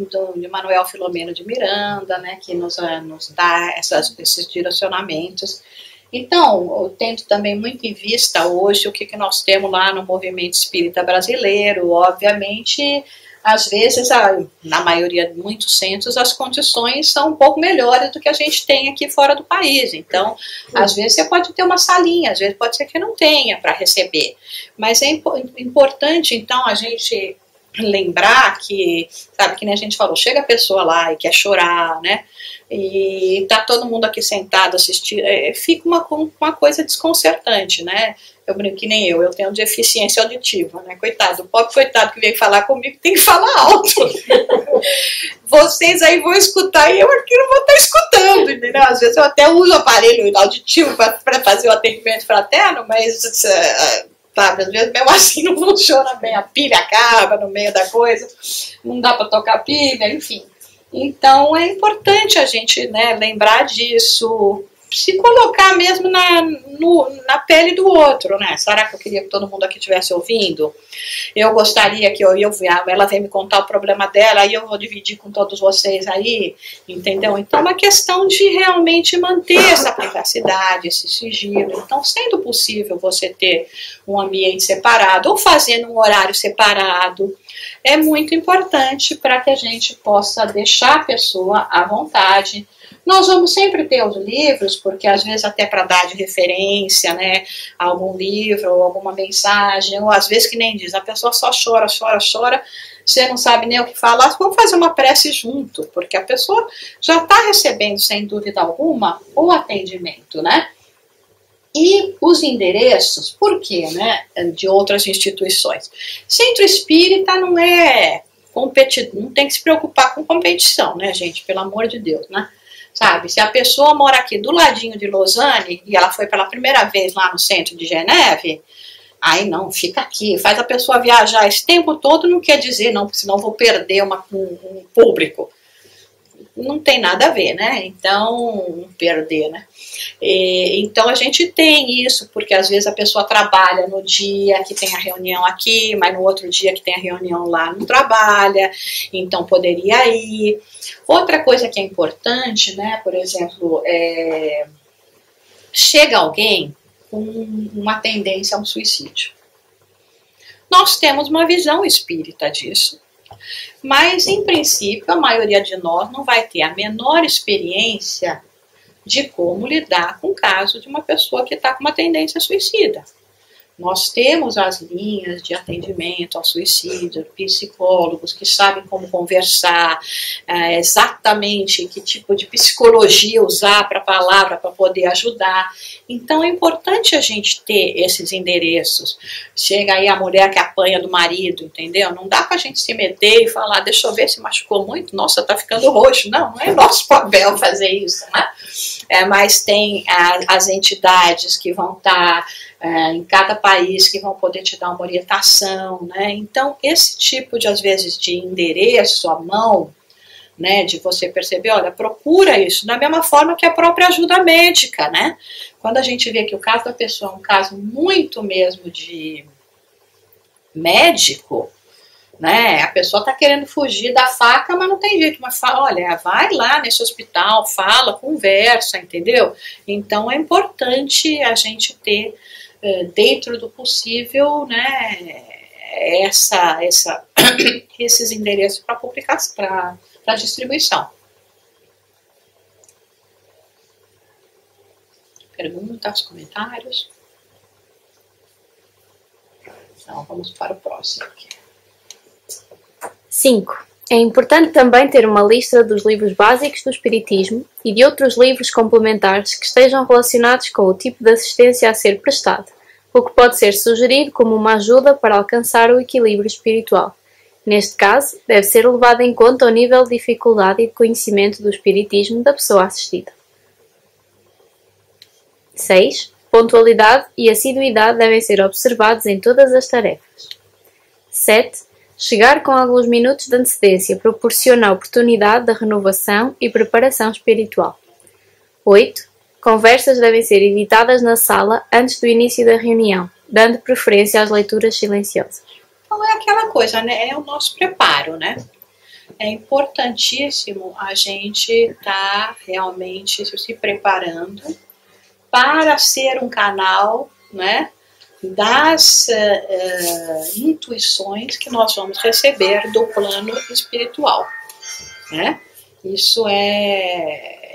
Manuel Filomeno de Miranda, né, que nos dá esses direcionamentos. Então, eu tento também muito em vista hoje o que nós temos lá no movimento espírita brasileiro. Obviamente, às vezes, na maioria de muitos centros, as condições são um pouco melhores do que a gente tem aqui fora do país. Então, às vezes você pode ter uma salinha, às vezes pode ser que não tenha para receber. Mas é importante, então, a gente lembrar que, sabe, que nem a gente falou, chega a pessoa lá e quer chorar, né? E tá todo mundo aqui sentado assistindo, fica uma coisa desconcertante, né? Eu brinco que nem eu tenho deficiência auditiva, né? Coitado, o pobre coitado que vem falar comigo tem que falar alto. Vocês aí vão escutar e eu aqui não vou estar escutando, entendeu? Às vezes eu até uso o aparelho auditivo para fazer o atendimento fraterno, mas sabe? Às vezes mesmo assim não funciona bem, a pilha acaba no meio da coisa, não dá para tocar pilha, enfim. Então é importante a gente, né, lembrar disso, se colocar mesmo na pele do outro, né? Será que eu queria que todo mundo aqui estivesse ouvindo? Eu gostaria que ela venha me contar o problema dela, aí eu vou dividir com todos vocês aí, entendeu? Então é uma questão de realmente manter essa privacidade, esse sigilo. Então, sendo possível você ter um ambiente separado ou fazendo um horário separado, é muito importante para que a gente possa deixar a pessoa à vontade. Nós vamos sempre ter os livros, porque às vezes até para dar de referência, né, algum livro ou alguma mensagem, ou às vezes que nem diz, a pessoa só chora, você não sabe nem o que falar, vamos fazer uma prece junto, porque a pessoa já está recebendo, sem dúvida alguma, o atendimento, né? E os endereços, por quê, né, de outras instituições? Centro Espírita não é competidor, não tem que se preocupar com competição, né, gente, pelo amor de Deus, né? Sabe, se a pessoa mora aqui do ladinho de Lausanne e ela foi pela primeira vez lá no centro de Geneve, aí não, fica aqui, faz a pessoa viajar esse tempo todo, não quer dizer não, porque senão eu vou perder um público. Não tem nada a ver, né? Então, perder, né? Então a gente tem isso, porque às vezes a pessoa trabalha no dia que tem a reunião aqui, mas no outro dia que tem a reunião lá não trabalha, então poderia ir. Outra coisa que é importante, né? Por exemplo, chega alguém com uma tendência a um suicídio. Nós temos uma visão espírita disso. Mas, em princípio, a maioria de nós não vai ter a menor experiência de como lidar com o caso de uma pessoa que está com uma tendência suicida. Nós temos as linhas de atendimento ao suicídio, psicólogos que sabem como conversar, exatamente que tipo de psicologia usar para a palavra para poder ajudar. Então é importante a gente ter esses endereços. Chega aí a mulher que apanha do marido, entendeu? Não dá para a gente se meter e falar, deixa eu ver se machucou muito, nossa, tá ficando roxo. Não, não é nosso papel fazer isso, né? Mas tem as entidades que vão estar em cada país que vão poder te dar uma orientação, né? Então, esse tipo de, às vezes, de endereço à mão, né, de você perceber, olha, procura isso, da mesma forma que a própria ajuda médica, né? Quando a gente vê que o caso da pessoa é um caso muito mesmo de médico, né? A pessoa está querendo fugir da faca, mas não tem jeito. Mas fala, olha, vai lá nesse hospital, fala, conversa, entendeu? Então é importante a gente ter, dentro do possível, né, esses endereços para publicação, para distribuição. Perguntas, comentários? Então vamos para o próximo aqui. 5. É importante também ter uma lista dos livros básicos do Espiritismo e de outros livros complementares que estejam relacionados com o tipo de assistência a ser prestada, o que pode ser sugerido como uma ajuda para alcançar o equilíbrio espiritual. Neste caso, deve ser levado em conta o nível de dificuldade e de conhecimento do Espiritismo da pessoa assistida. 6. Pontualidade e assiduidade devem ser observados em todas as tarefas. 7. Chegar com alguns minutos de antecedência proporciona a oportunidade de renovação e preparação espiritual. 8. Conversas devem ser evitadas na sala antes do início da reunião, dando preferência às leituras silenciosas. Então é aquela coisa, né? É o nosso preparo, né? É importantíssimo a gente estar realmente se preparando para ser um canal, né, das intuições que nós vamos receber do plano espiritual, né? Isso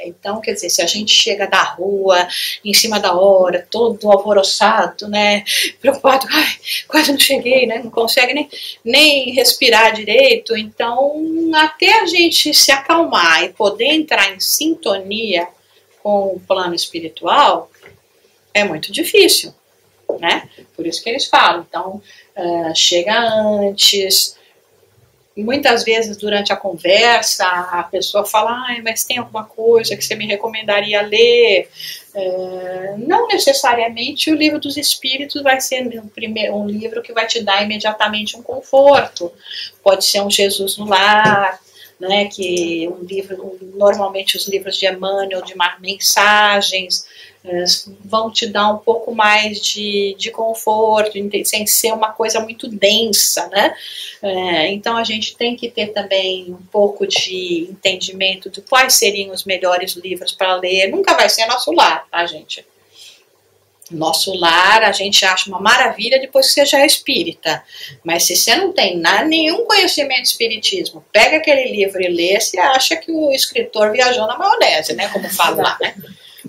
então, quer dizer, se a gente chega da rua, em cima da hora, todo alvoroçado, né, preocupado, ai, quase não cheguei, né, não consegue nem respirar direito, então, até a gente se acalmar e poder entrar em sintonia com o plano espiritual, é muito difícil, né? Por isso que eles falam, então, chega antes, muitas vezes durante a conversa a pessoa fala, mas tem alguma coisa que você me recomendaria ler? Não necessariamente o Livro dos Espíritos vai ser um livro que vai te dar imediatamente um conforto. Pode ser um Jesus no Lar, né, que um livro, normalmente os livros de Emmanuel, de mensagens, vão te dar um pouco mais de conforto, sem ser uma coisa muito densa, né? Então a gente tem que ter também um pouco de entendimento de quais seriam os melhores livros para ler. Nunca vai ser Nosso Lar, tá, gente? Nosso Lar a gente acha uma maravilha depois que você já é espírita, mas se você não tem nenhum conhecimento de espiritismo, pega aquele livro e lê, você acha que o escritor viajou na maionese, né, como fala lá, né?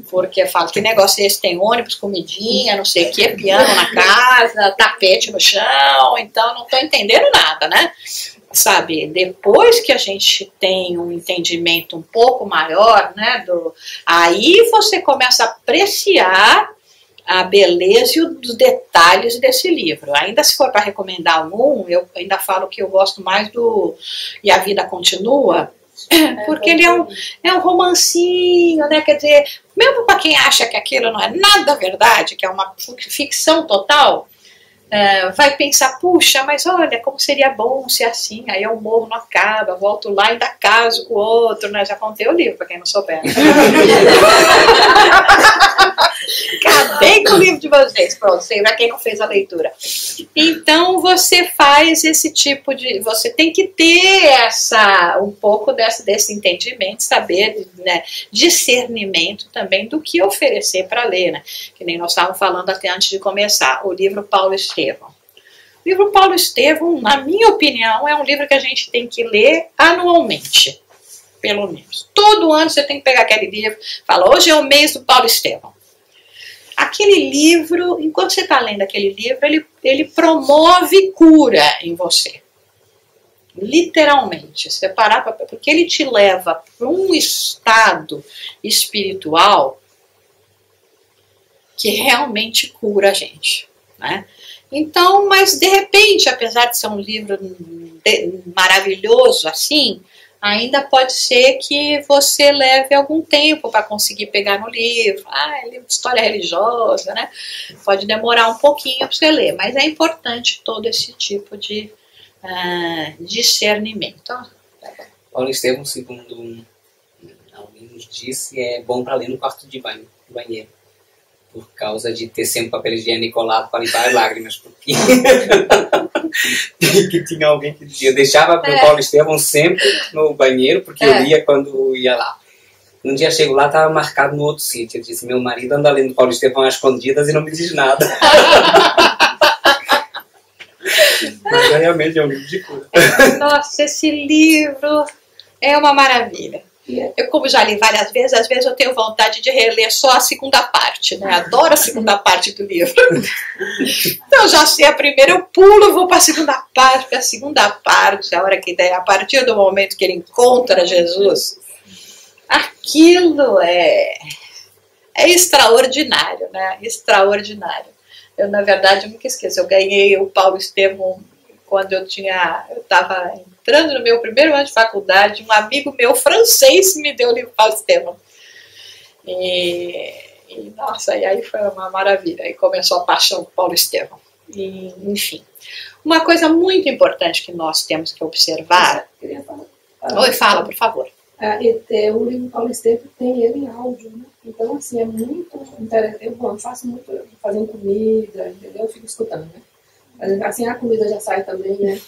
Porque fala, que negócio é esse? Tem ônibus, comidinha, não sei o que, piano na casa, tapete no chão, então não estou entendendo nada, né? Sabe, depois que a gente tem um entendimento um pouco maior, né, aí você começa a apreciar a beleza e os detalhes desse livro. Ainda se for para recomendar eu ainda falo que eu gosto mais do E a Vida Continua, porque ele é um romancinho, né? Quer dizer, mesmo para quem acha que aquilo não é nada verdade, que é uma ficção total, vai pensar, puxa, mas olha, como seria bom ser assim, aí eu morro, não acaba, volto lá e ainda caso com o outro, né? Já contei o livro, para quem não souber. Acabei com o livro de vocês, pronto, sei para quem não fez a leitura. Então você faz esse tipo de... Você tem que ter um pouco desse entendimento, saber, né, discernimento também do que oferecer para ler, né? Que nem nós estávamos falando até antes de começar, o livro Paulo Estevão. O livro Paulo Estevão, na minha opinião, é um livro que a gente tem que ler anualmente, pelo menos. Todo ano você tem que pegar aquele livro, fala, hoje é o mês do Paulo Estevão. Aquele livro, enquanto você está lendo aquele livro, ele promove cura em você. Literalmente. Você parar porque ele te leva para um estado espiritual que realmente cura a gente, né? Então, mas de repente, apesar de ser um livro maravilhoso assim, ainda pode ser que você leve algum tempo para conseguir pegar no livro. É livro de história religiosa, né? Pode demorar um pouquinho para você ler, mas é importante todo esse tipo de discernimento. Paulo Estevão, segundo alguém nos disse, é bom para ler no quarto de banheiro, por causa de ter sempre papel higiênico colado para limpar as lágrimas, porque que tinha alguém que dizia, eu deixava o Paulo Estevão sempre no banheiro, porque eu lia quando ia lá. Um dia chego lá, estava marcado no outro sítio. Eu disse, meu marido anda lendo Paulo Estevão às escondidas e não me diz nada. Mas realmente é um livro de cura. Nossa, esse livro é uma maravilha. Eu, como já li várias vezes, às vezes eu tenho vontade de reler só a segunda parte, né? Adoro a segunda parte do livro. Então, já sei a primeira, eu pulo, vou para a segunda parte, porque a segunda parte, a hora que der, a partir do momento que ele encontra Jesus, aquilo é extraordinário, né? Extraordinário. Eu, na verdade, nunca esqueço, eu ganhei o Paulo Estevão quando eu estava entrando no meu primeiro ano de faculdade, um amigo meu francês me deu o livro Paulo Estevão. Nossa, e aí foi uma maravilha. Aí começou a paixão por Paulo Estevão. Enfim. Uma coisa muito importante que nós temos que observar... Queria falar. Oi, fala, por favor. O livro Paulo Estevão tem ele em áudio, né? Então, assim, é muito interessante. Eu faço muito fazendo comida, entendeu? Eu fico escutando, né? Assim, a comida já sai também, né?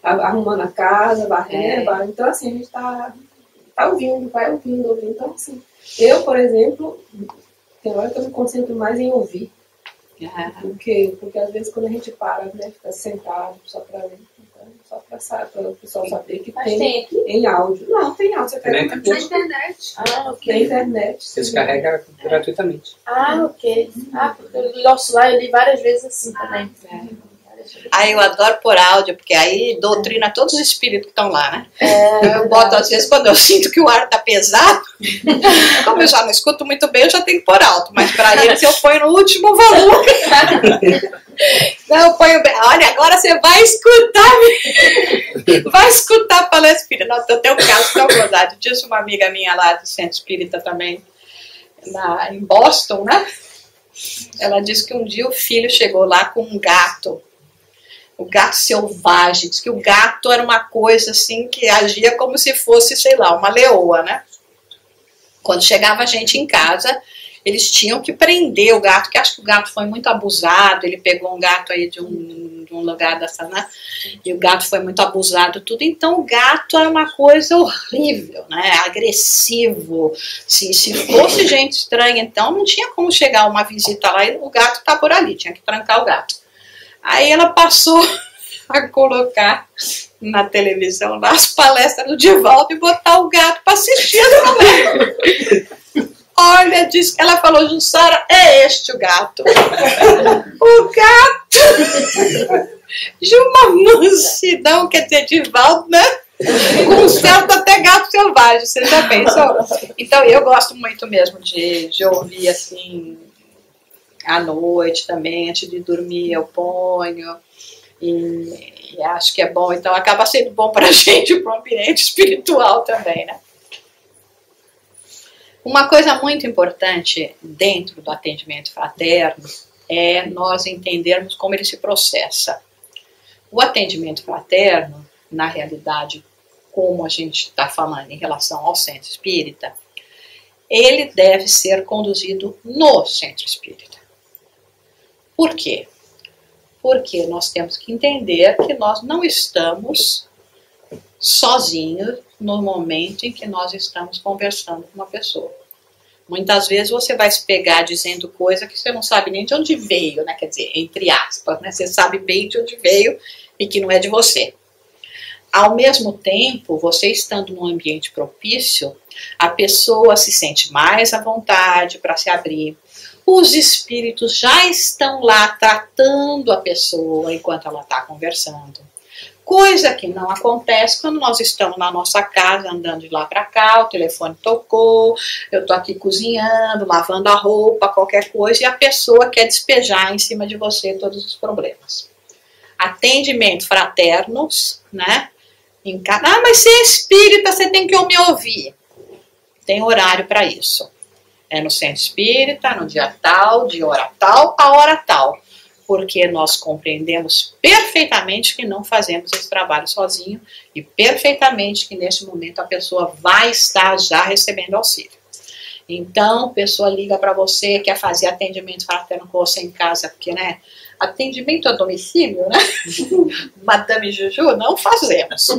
Arrumando a casa, varrendo. Então, assim, a gente tá ouvindo, vai ouvindo. Então, assim, eu, por exemplo, tem hora que eu me concentro mais em ouvir. Porque às vezes quando a gente para, né, fica sentado só para ler, então, só para o pessoal saber que tem em áudio. Não, tem áudio. Você pega na internet. Tem internet. Você descarrega gratuitamente. Ok. Porque o nosso lá eu li várias vezes assim também. Aí eu adoro por áudio, porque aí doutrina todos os espíritos que estão lá, né? Eu boto, às vezes, quando eu sinto que o ar tá pesado, como eu já não escuto muito bem, eu já tenho que pôr alto, mas para eles eu ponho no último volume. Então eu ponho bem. Olha, agora você vai escutar a palestra espírita. Não, eu tenho um caso tão gozado disso, uma amiga minha lá do Centro Espírita também, em Boston, né? Ela disse que um dia o filho chegou lá com um gato, o gato selvagem. Diz que o gato era uma coisa assim que agia como se fosse, sei lá, uma leoa, né? Quando chegava gente em casa, eles tinham que prender o gato, que acho que o gato foi muito abusado. Ele pegou um gato aí de um lugar dessa, né? E o gato foi muito abusado, tudo. Então o gato era uma coisa horrível, né? Agressivo. Se fosse gente estranha, então não tinha como chegar uma visita lá e o gato tá por ali, tinha que trancar o gato. Aí ela passou a colocar na televisão lá as palestras do Divaldo e botar o gato para assistir as palestras. Olha, ela falou, Jussara, é este o gato. O gato de uma mansidão, quer dizer, Divaldo, né? Com um certo até gato selvagem, você já pensou? Então eu gosto muito mesmo de ouvir assim à noite também, antes de dormir eu ponho e acho que é bom, então acaba sendo bom para a gente, para o ambiente espiritual também, né? Uma coisa muito importante dentro do atendimento fraterno é nós entendermos como ele se processa. O atendimento fraterno, na realidade, como a gente está falando em relação ao centro espírita, ele deve ser conduzido no centro espírita. Por quê? Porque nós temos que entender que nós não estamos sozinhos no momento em que nós estamos conversando com uma pessoa. Muitas vezes você vai se pegar dizendo coisa que você não sabe nem de onde veio, né? Quer dizer, entre aspas, né? Você sabe bem de onde veio e que não é de você. Ao mesmo tempo, você estando num ambiente propício, a pessoa se sente mais à vontade para se abrir. Os espíritos já estão lá tratando a pessoa enquanto ela está conversando. Coisa que não acontece quando nós estamos na nossa casa, andando de lá para cá, o telefone tocou, eu estou aqui cozinhando, lavando a roupa, qualquer coisa, e a pessoa quer despejar em cima de você todos os problemas. Atendimento fraternos, né? Mas se é espírita, você tem que me ouvir. Tem horário para isso. É no centro espírita, no dia tal, de hora tal, a hora tal. Porque nós compreendemos perfeitamente que não fazemos esse trabalho sozinho e perfeitamente que neste momento a pessoa vai estar já recebendo auxílio. Então, a pessoa liga para você, quer fazer atendimento fraterno com você em casa, porque, né, atendimento a domicílio, né, Madame Juju, não fazemos,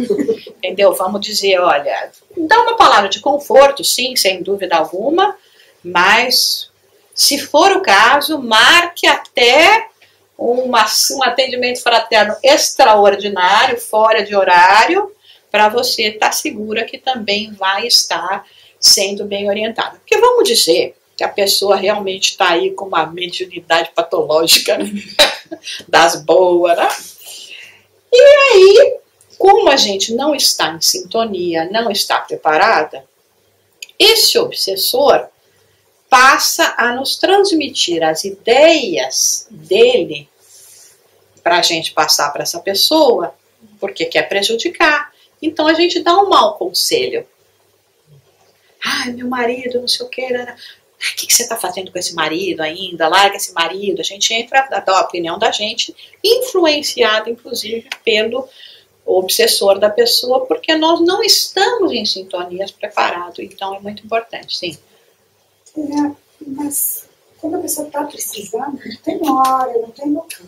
entendeu? Vamos dizer, olha, dá uma palavra de conforto, sim, sem dúvida alguma, mas, se for o caso, marque até um atendimento fraterno extraordinário, fora de horário, para você estar segura que também vai estar sendo bem orientada. Porque vamos dizer que a pessoa realmente está aí com uma mediunidade patológica, né? Das boas, né? E aí, como a gente não está em sintonia, não está preparada, esse obsessor passa a nos transmitir as ideias dele para a gente passar para essa pessoa, porque quer prejudicar. Então a gente dá um mau conselho. Ai, meu marido, não sei o que. O que você está fazendo com esse marido ainda? Larga esse marido. A gente entra a dar a opinião da gente, influenciada inclusive pelo obsessor da pessoa, porque nós não estamos em sintonias preparados. Então é muito importante, sim. Mas quando a pessoa está precisando, não tem hora, não tem local.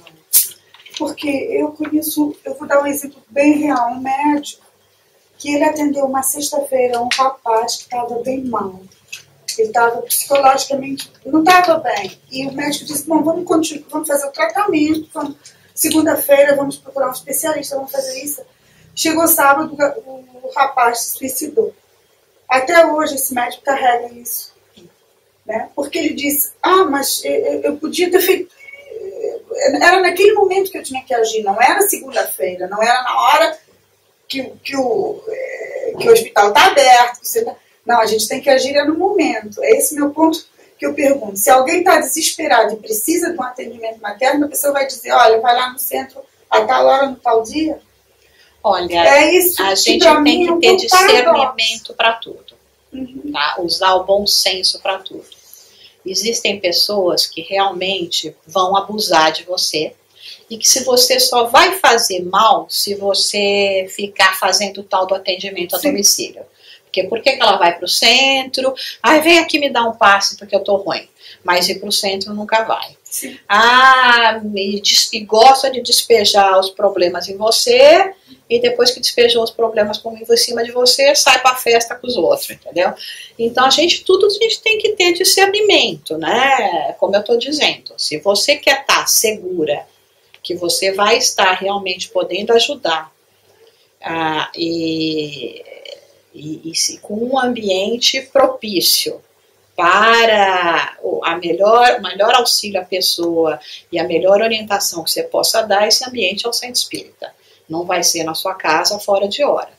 Porque eu conheço, eu vou dar um exemplo bem real, um médico, que ele atendeu uma sexta-feira um rapaz que estava bem mal. Ele estava psicologicamente, não estava bem. E o médico disse, bom, vamos fazer o tratamento, segunda-feira vamos procurar um especialista, vamos fazer isso. Chegou sábado, o rapaz se suicidou. Até hoje esse médico carrega isso. Né? Porque ele disse, mas eu podia ter feito, era naquele momento que eu tinha que agir, não era segunda-feira, não era na hora que o hospital está aberto. Não, a gente tem que agir no momento. É esse meu ponto que eu pergunto. Se alguém está desesperado e precisa de um atendimento materno, a pessoa vai dizer, olha, vai lá no centro a tal hora, no tal dia. Olha, é isso, a gente tem que ter discernimento para tudo. Tá? Usar o bom senso para tudo. Existem pessoas que realmente vão abusar de você e que se você só vai fazer mal se você ficar fazendo o tal do atendimento a domicílio. Porque por que ela vai para o centro? Ai, vem aqui me dar um passe porque eu tô ruim. Mas ir para o centro nunca vai. Sim. E gosta de despejar os problemas em você e depois que despejou os problemas comigo em cima de você, sai para a festa com os outros, entendeu? Então a gente tem que ter discernimento, né? Como eu estou dizendo, se você quer estar segura que você vai estar realmente podendo ajudar com um ambiente propício para o melhor auxílio à pessoa e a melhor orientação que você possa dar, esse ambiente é o centro espírita. Não vai ser na sua casa fora de hora.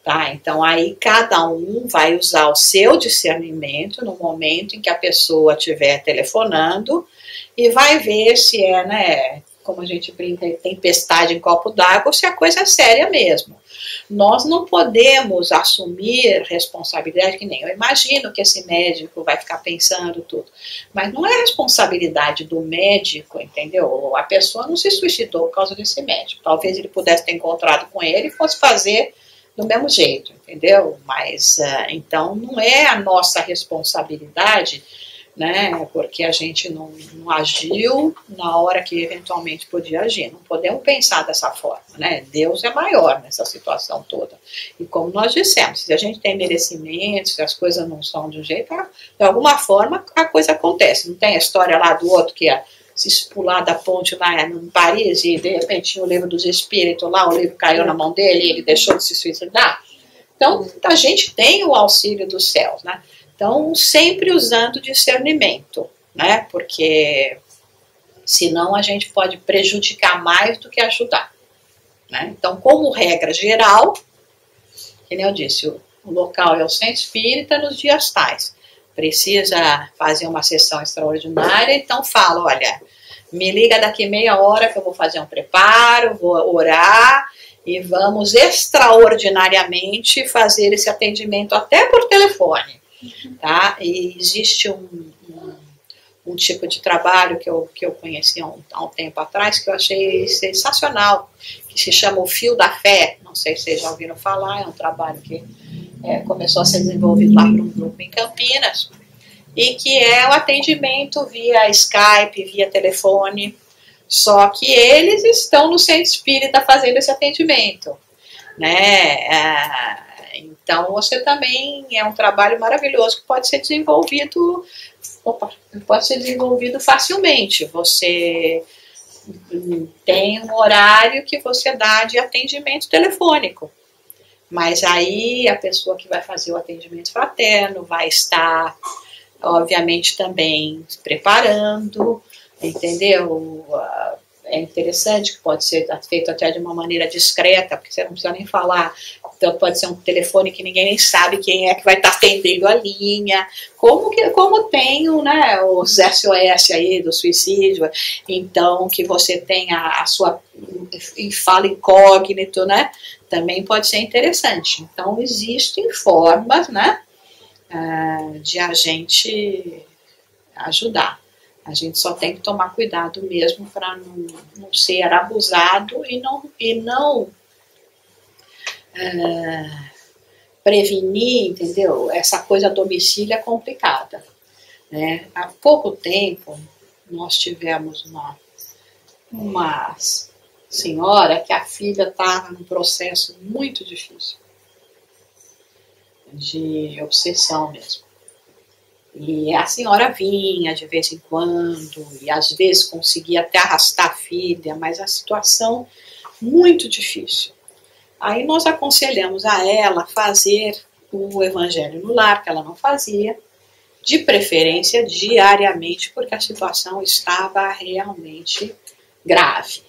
Tá? Então aí cada um vai usar o seu discernimento no momento em que a pessoa estiver telefonando e vai ver se é, né, como a gente brinca, tempestade em copo d'água, ou se a coisa é séria mesmo. Nós não podemos assumir responsabilidade, que nem eu imagino que esse médico vai ficar pensando tudo, mas não é responsabilidade do médico, entendeu? A pessoa não se suicidou por causa desse médico, talvez ele pudesse ter encontrado com ele e fosse fazer do mesmo jeito, entendeu? Mas então não é a nossa responsabilidade, né? Porque a gente não agiu na hora que eventualmente podia agir. Não podemos pensar dessa forma, né? Deus é maior nessa situação toda. E como nós dissemos, se a gente tem merecimento, se as coisas não são de um jeito, de alguma forma a coisa acontece. Não tem a história lá do outro que ia se pular da ponte lá em Paris e de repente tinha o livro dos espíritos lá, o livro caiu na mão dele e ele deixou de se suicidar. Então a gente tem o auxílio dos céus, né? Então, sempre usando discernimento, né? Porque senão a gente pode prejudicar mais do que ajudar, né? Então, como regra geral, que nem eu disse, o local é o centro espírita nos dias tais. Precisa fazer uma sessão extraordinária, então fala, olha, me liga daqui meia hora que eu vou fazer um preparo, vou orar e vamos extraordinariamente fazer esse atendimento até por telefone. Tá? E existe um tipo de trabalho que eu conheci há um tempo atrás que eu achei sensacional, que se chama o Fio da Fé. Não sei se vocês já ouviram falar, é um trabalho que começou a ser desenvolvido lá por um grupo em Campinas e que é o atendimento via Skype, via telefone, só que eles estão no centro espírita fazendo esse atendimento, né? Então, você também é um trabalho maravilhoso que pode ser desenvolvido facilmente. Você tem um horário que você dá de atendimento telefônico. Mas aí a pessoa que vai fazer o atendimento fraterno vai estar, obviamente, também se preparando, entendeu? É interessante que pode ser feito até de uma maneira discreta, porque você não precisa nem falar. Então pode ser um telefone que ninguém nem sabe quem é que vai estar atendendo a linha. Como tem né, os SOS aí do suicídio, então que você tenha a sua fala incógnito, né? Também pode ser interessante. Então existem formas, né, de a gente ajudar. A gente só tem que tomar cuidado mesmo para não ser abusado e não prevenir, entendeu? Essa coisa a domicílio é complicada, né? Há pouco tempo nós tivemos uma senhora que a filha estava num processo muito difícil de obsessão mesmo. E a senhora vinha de vez em quando, e às vezes conseguia até arrastar a filha, mas a situação muito difícil. Aí nós aconselhamos a ela fazer o Evangelho no Lar, que ela não fazia, de preferência diariamente, porque a situação estava realmente grave.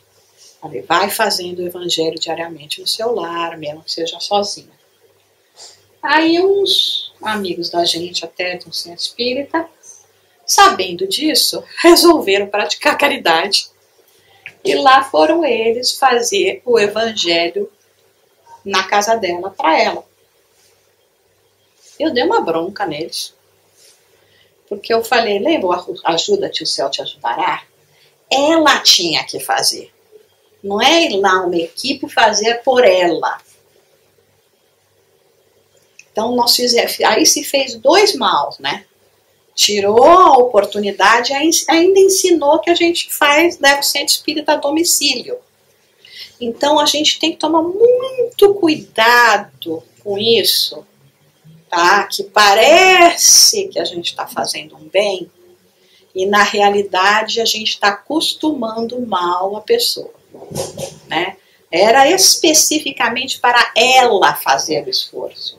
Falei, vai fazendo o evangelho diariamente no seu lar, mesmo que seja sozinha. Aí uns amigos da gente, até de um centro espírita, sabendo disso, resolveram praticar caridade. E lá foram eles fazer o evangelho na casa dela, para ela. Eu dei uma bronca neles. Porque eu falei, lembra, ajuda-te, o céu te ajudará? Ela tinha que fazer. Não é ir lá uma equipe fazer por ela. Então nós fizemos, aí se fez dois maus, né? Tirou a oportunidade e ainda ensinou que a gente faz, deve centro espírita a domicílio. Então a gente tem que tomar muito cuidado com isso, tá? Que parece que a gente está fazendo um bem e na realidade a gente está acostumando mal a pessoa, né? Era especificamente para ela fazer o esforço.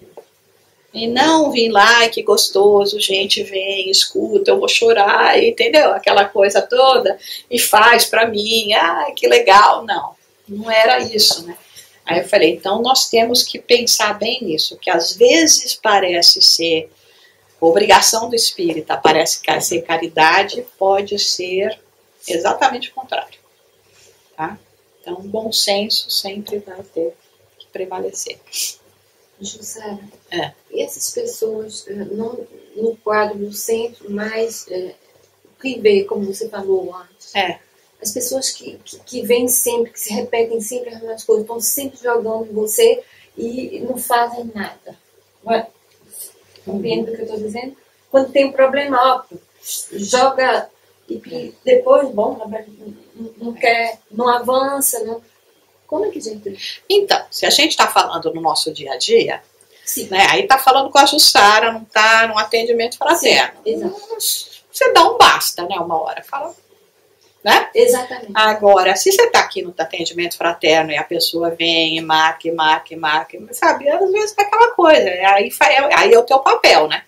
E não vir lá, que gostoso, gente, vem, escuta, eu vou chorar, entendeu? Aquela coisa toda, e faz pra mim, que legal. Não, não era isso, né? Aí eu falei, então nós temos que pensar bem nisso, que às vezes parece ser obrigação do espírita, parece ser caridade, pode ser exatamente o contrário, tá? Então, bom senso sempre vai ter que prevalecer. Jussara, É. essas pessoas, não no quadro do centro, mas privê, como você falou antes. É. As pessoas que vêm sempre, que se repetem sempre as mesmas coisas, estão sempre jogando em você e não fazem nada. Compreende o que eu estou dizendo? Quando tem um problema, joga e depois, bom, não quer, não avança, não... Como é que a gente... Então, se a gente está falando no nosso dia a dia, Sim. né, aí está falando com a Jussara, não está num atendimento fraterno. Sim, exato. Você dá um basta, né, uma hora. Fala, né? Exatamente. Agora, se você está aqui no atendimento fraterno e a pessoa vem e marca, sabe, às vezes é aquela coisa, aí é o teu papel, né?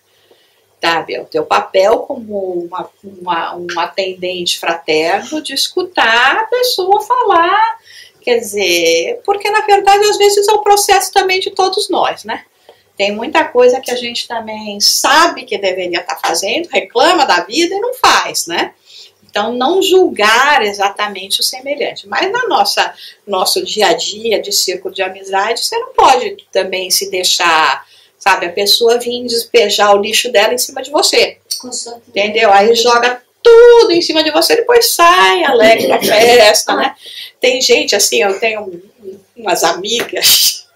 Sabe, é o teu papel como um atendente fraterno de escutar a pessoa falar. Quer dizer, porque na verdade às vezes é o processo também de todos nós, né? Tem muita coisa que a gente também sabe que deveria estar fazendo, reclama da vida e não faz, né? Então não julgar exatamente o semelhante. Mas na nosso dia a dia de círculo de amizade, você não pode também se deixar, sabe, a pessoa vir despejar o lixo dela em cima de você. Entendeu? Aí joga tudo em cima de você, depois sai alegre da festa, né? Tem gente assim, eu tenho umas amigas,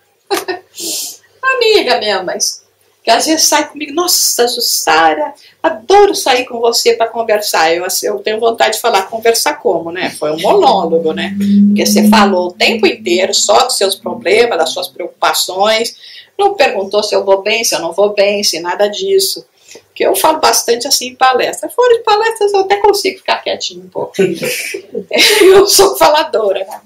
amiga mesmo, mas que às vezes sai comigo, nossa, Jussara, adoro sair com você para conversar. Eu tenho vontade de falar, conversar como, né? Foi um monólogo, né? Porque você falou o tempo inteiro só dos seus problemas, das suas preocupações, não perguntou se eu vou bem, se eu não vou bem, se nada disso. Porque eu falo bastante assim em palestra. Fora de palestras eu até consigo ficar quietinho um pouco. Eu sou faladora, né?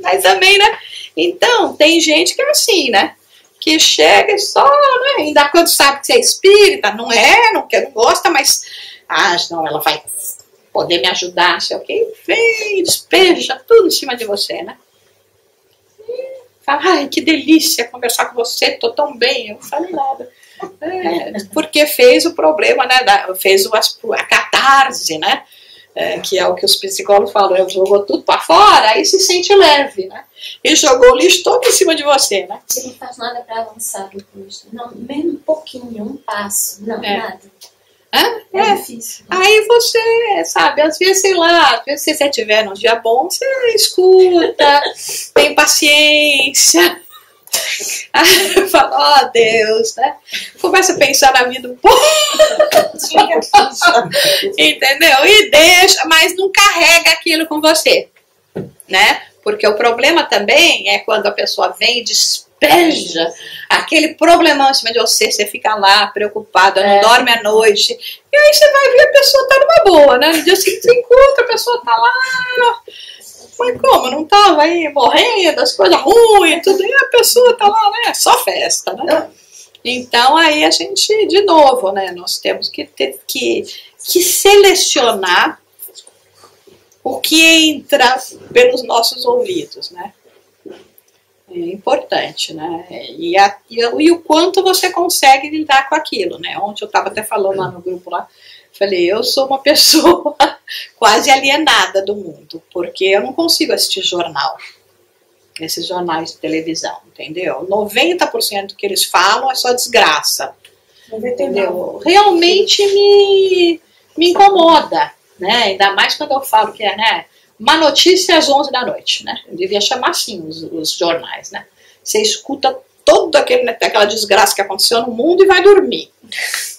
Mas também, né? Então, tem gente que é assim, né? Que chega e só, né? Ainda quando sabe que você é espírita, não gosta, mas não, ela vai poder me ajudar, sei o quê. Vem, despeja tudo em cima de você, né? E fala, ai, que delícia conversar com você, tô tão bem. Eu não falei nada. Porque fez o problema, né? Fez a catarse, né? Que é o que os psicólogos falam, jogou tudo para fora, aí se sente leve, né? E jogou o lixo todo em cima de você, né? Você não faz nada para avançar depois. Não, mesmo um pouquinho, um passo, não, nada. É difícil. Né? Aí você, sabe, às vezes, sei lá, às vezes se você tiver num dia bom, você escuta, tem paciência. Aí fala, ó Deus, né? Começa a pensar na vida um pouco. Entendeu? E deixa, mas não carrega aquilo com você, né? Porque o problema também é quando a pessoa vem e despeja aquele problemão em cima de você, você fica lá preocupada, não dorme à noite, e aí você vai ver a pessoa tá numa boa, né? No dia seguinte você encontra, a pessoa tá lá. Mas como? Não tava aí morrendo, as coisas ruins, tudo, e a pessoa tá lá, né? Só festa, né? Então aí a gente, de novo, né? Nós temos que ter que selecionar o que entra pelos nossos ouvidos, né? É importante, né? E o quanto você consegue lidar com aquilo, né? Ontem eu estava até falando lá no grupo lá, falei, eu sou uma pessoa quase alienada do mundo, porque eu não consigo assistir jornal, esses jornais de televisão, entendeu? 90% do que eles falam é só desgraça, entendeu? Realmente me incomoda, né? Ainda mais quando eu falo que é, né? Uma notícia às 11 da noite, né? Eu devia chamar assim os jornais, né? Você escuta todo aquela desgraça que aconteceu no mundo e vai dormir,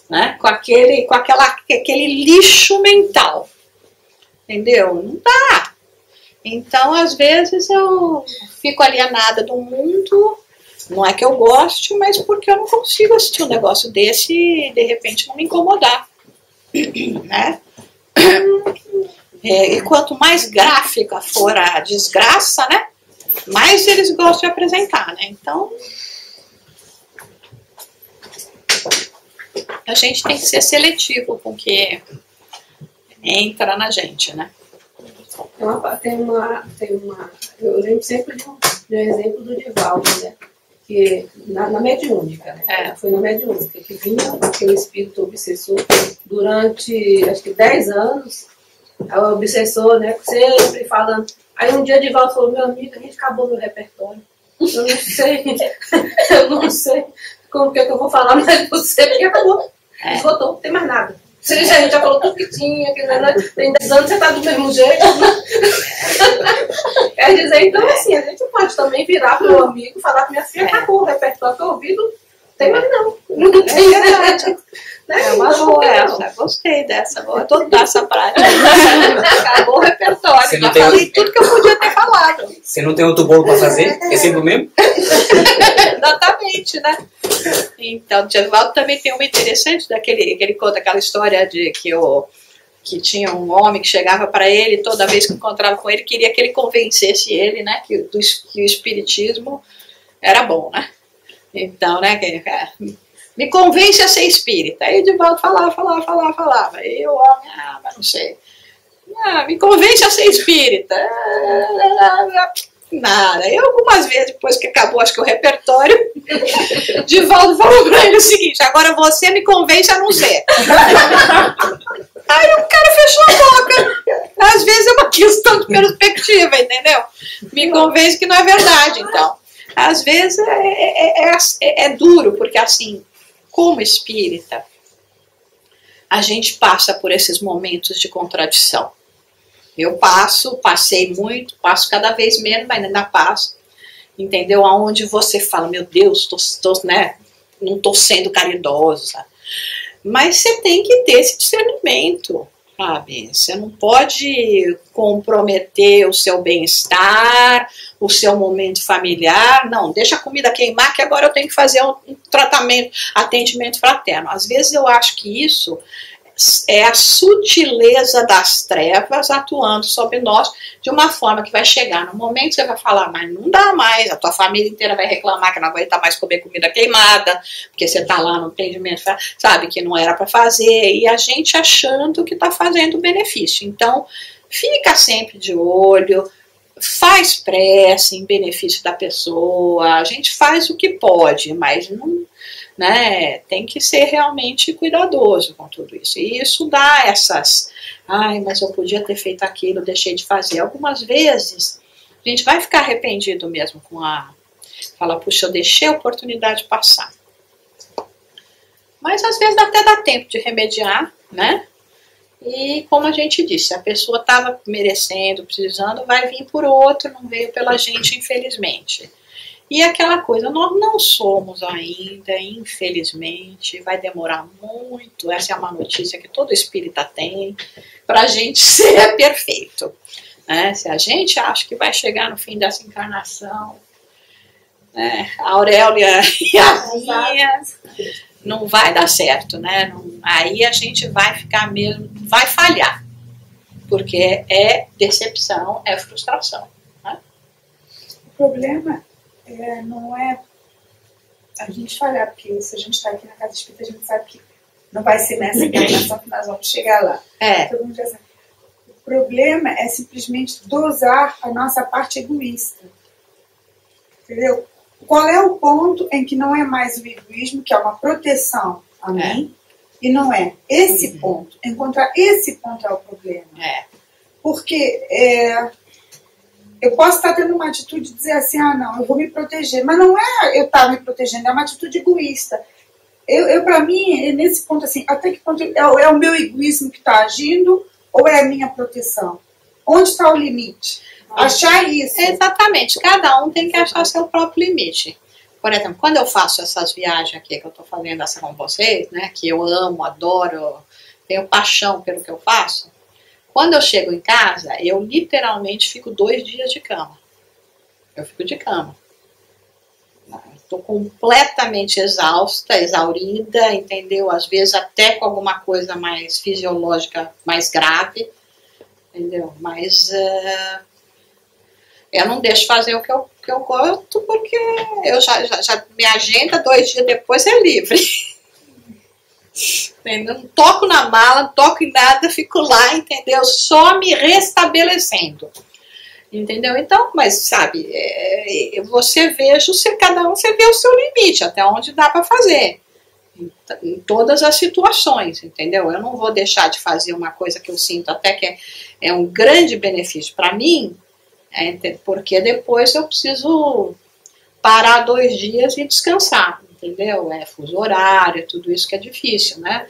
né? Com aquele lixo mental, entendeu? Não dá. Então, às vezes eu fico alienada do mundo, não é que eu goste, mas porque eu não consigo assistir um negócio desse e de repente não me incomodar, né? E quanto mais gráfica for a desgraça, né, mais eles gostam de apresentar, né? Então, a gente tem que ser seletivo com o que entra na gente, né? Eu lembro sempre de um exemplo do Divaldo, né? Que na mediúnica, né? Foi na mediúnica que vinha aquele espírito obsessor durante, acho que 10 anos, o obsessor, né? Sempre falando. Aí um dia Divaldo falou, meu amigo, a gente acabou meu repertório. Eu não sei como que eu vou falar mais você, porque acabou. Esgotou, não tem mais nada. A gente já falou tudo que tinha, que, né? Tem 10 anos você tá do mesmo jeito, né? Quer dizer, então assim, a gente pode também virar pro meu amigo, falar com minha filha, acabou o repertório que eu ouvi, não tem mais não. Não tem verdade. Né? É uma boa essa, gostei dessa, vou adotar essa prática. Acabou o repertório, já falei tudo que eu podia ter falado. Você não tem outro bolo para fazer? É sempre o mesmo? Exatamente, né? Então, o Divaldo também tem uma interessante, que ele conta aquela história de que tinha um homem que chegava para ele, toda vez que encontrava com ele, queria que ele convencesse ele, né, que o espiritismo era bom, né? Então, né, me convence a ser espírita. Aí o Divaldo falava. Aí o homem, mas não sei. Me convence a ser espírita. Nada. E algumas vezes, depois que acabou, acho que o repertório, Divaldo falou pra ele o seguinte, agora você me convence a não ser. Aí o cara fechou a boca. Às vezes é uma questão de perspectiva, entendeu? Me convence que não é verdade, então. Às vezes é duro, porque assim, como espírita, a gente passa por esses momentos de contradição. Eu passei muito, passo cada vez menos, mas ainda passo, entendeu? Aonde você fala, meu Deus, né? Não estou sendo caridoso, sabe? Mas você tem que ter esse discernimento, sabe? Você não pode comprometer o seu bem-estar, o seu momento familiar. Não, deixa a comida queimar que agora eu tenho que fazer um atendimento fraterno. Às vezes eu acho que isso é a sutileza das trevas atuando sobre nós de uma forma que vai chegar no momento que você vai falar, mas não dá mais, a tua família inteira vai reclamar que não aguenta mais comer comida queimada, porque você está lá no atendimento, sabe, que não era para fazer, e a gente achando que está fazendo benefício. Então, fica sempre de olho, faz prece em benefício da pessoa, a gente faz o que pode, mas não, né, tem que ser realmente cuidadoso com tudo isso. E isso dá essas, mas eu podia ter feito aquilo, deixei de fazer. Algumas vezes a gente vai ficar arrependido mesmo fala, puxa, eu deixei a oportunidade passar. Mas às vezes até dá tempo de remediar, né? E como a gente disse, a pessoa estava merecendo, precisando, vai vir por outro, não veio pela gente, infelizmente. E aquela coisa, nós não somos ainda, infelizmente, vai demorar muito, essa é uma notícia que todo espírita tem, para a gente ser perfeito. Né? Se a gente acha que vai chegar no fim dessa encarnação, né, a Aurélia e a minha, não vai dar certo, né? Aí a gente vai ficar mesmo, vai falhar, porque é decepção, é frustração. Né? O problema não é a gente falhar, porque se a gente está aqui na Casa Espírita, a gente sabe que não vai ser nessa encarnação que nós vamos chegar lá. Todo mundo já sabe. O problema é simplesmente dosar a nossa parte egoísta. Entendeu? Qual é o ponto em que não é mais o egoísmo, que é uma proteção a mim, e não é esse ponto. Encontrar esse ponto é o problema. Porque eu posso estar tendo uma atitude de dizer assim, não, eu vou me proteger. Mas não é eu estar me protegendo, é uma atitude egoísta. Para mim, nesse ponto, assim, até que ponto é o meu egoísmo que está agindo ou é a minha proteção? Onde está o limite? Achar isso. Exatamente. Cada um tem que achar seu próprio limite. Por exemplo, quando eu faço essas viagens aqui que eu estou fazendo essa com vocês, né, que eu amo, adoro, tenho paixão pelo que eu faço, quando eu chego em casa, eu literalmente fico 2 dias de cama. Eu fico de cama. Estou completamente exausta, exaurida, entendeu? Às vezes até com alguma coisa mais fisiológica, mais grave, entendeu? Mas eu não deixo fazer o que eu gosto, porque eu já minha agenda 2 dias depois é livre. Entendeu? Não toco na mala, não toco em nada, fico lá, entendeu? Só me restabelecendo. Entendeu? Então, mas sabe, você veja, cada um você vê o seu limite, até onde dá para fazer. Em todas as situações, entendeu? Eu não vou deixar de fazer uma coisa que eu sinto até que é um grande benefício para mim, porque depois eu preciso parar 2 dias e descansar, entendeu? Fuso horário, tudo isso que é difícil, né?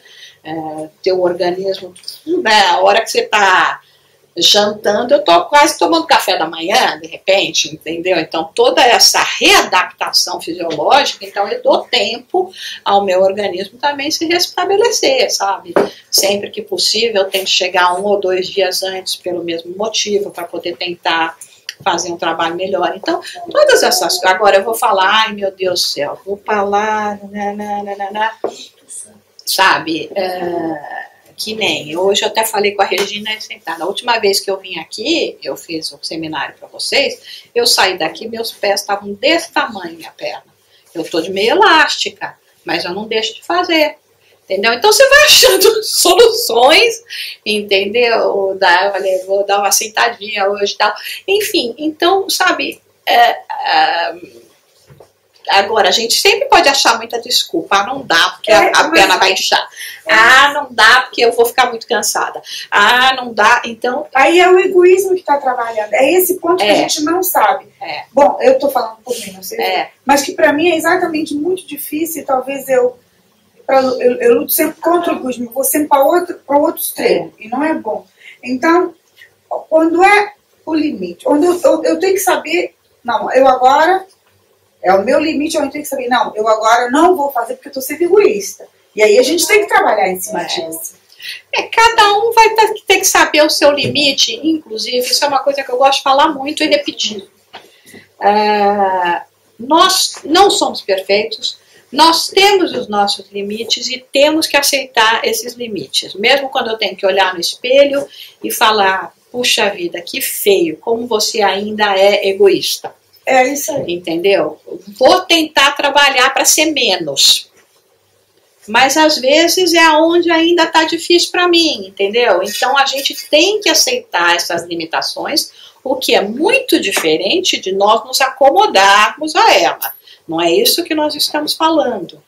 Teu organismo, a hora que você está jantando, eu tô quase tomando café da manhã, de repente, entendeu? Então, toda essa readaptação fisiológica, então eu dou tempo ao meu organismo também se restabelecer, sabe? Sempre que possível, eu tento chegar 1 ou 2 dias antes pelo mesmo motivo, para poder tentar fazer um trabalho melhor. Então, todas essas coisas. Agora eu vou falar, ai meu Deus do céu, vou falar, sabe? Que nem, hoje eu até falei com a Regina sentada, a última vez que eu vim aqui, eu fiz um seminário para vocês, eu saí daqui, meus pés estavam desse tamanho, minha perna. Eu tô de meia elástica, mas eu não deixo de fazer, entendeu? Então você vai achando soluções, entendeu? Eu falei, vou dar uma sentadinha hoje e tal. Enfim, então, sabe, agora, a gente sempre pode achar muita desculpa. Não dá porque a perna vai inchar. Não dá porque eu vou ficar muito cansada. Não dá, então... Aí é o egoísmo que está trabalhando. É esse ponto que a gente não sabe. Bom, eu estou falando por mim, não sei. Mas que para mim é exatamente muito difícil. E talvez eu luto sempre contra o egoísmo. Vou sempre para o outro extremo. E não é bom. Então, quando é o limite, onde eu tenho que saber... Não, eu agora... É o meu limite, eu tenho que saber, não, eu agora não vou fazer porque eu estou sendo egoísta. E aí a gente tem que trabalhar em cima disso. Cada um vai ter que saber o seu limite, inclusive, isso é uma coisa que eu gosto de falar muito e repetir. Nós não somos perfeitos, nós temos os nossos limites e temos que aceitar esses limites. Mesmo quando eu tenho que olhar no espelho e falar, puxa vida, que feio, como você ainda é egoísta. É isso aí. Entendeu? Vou tentar trabalhar para ser menos. Mas às vezes é onde ainda está difícil para mim, entendeu? Então a gente tem que aceitar essas limitações, o que é muito diferente de nós nos acomodarmos a ela. Não é isso que nós estamos falando.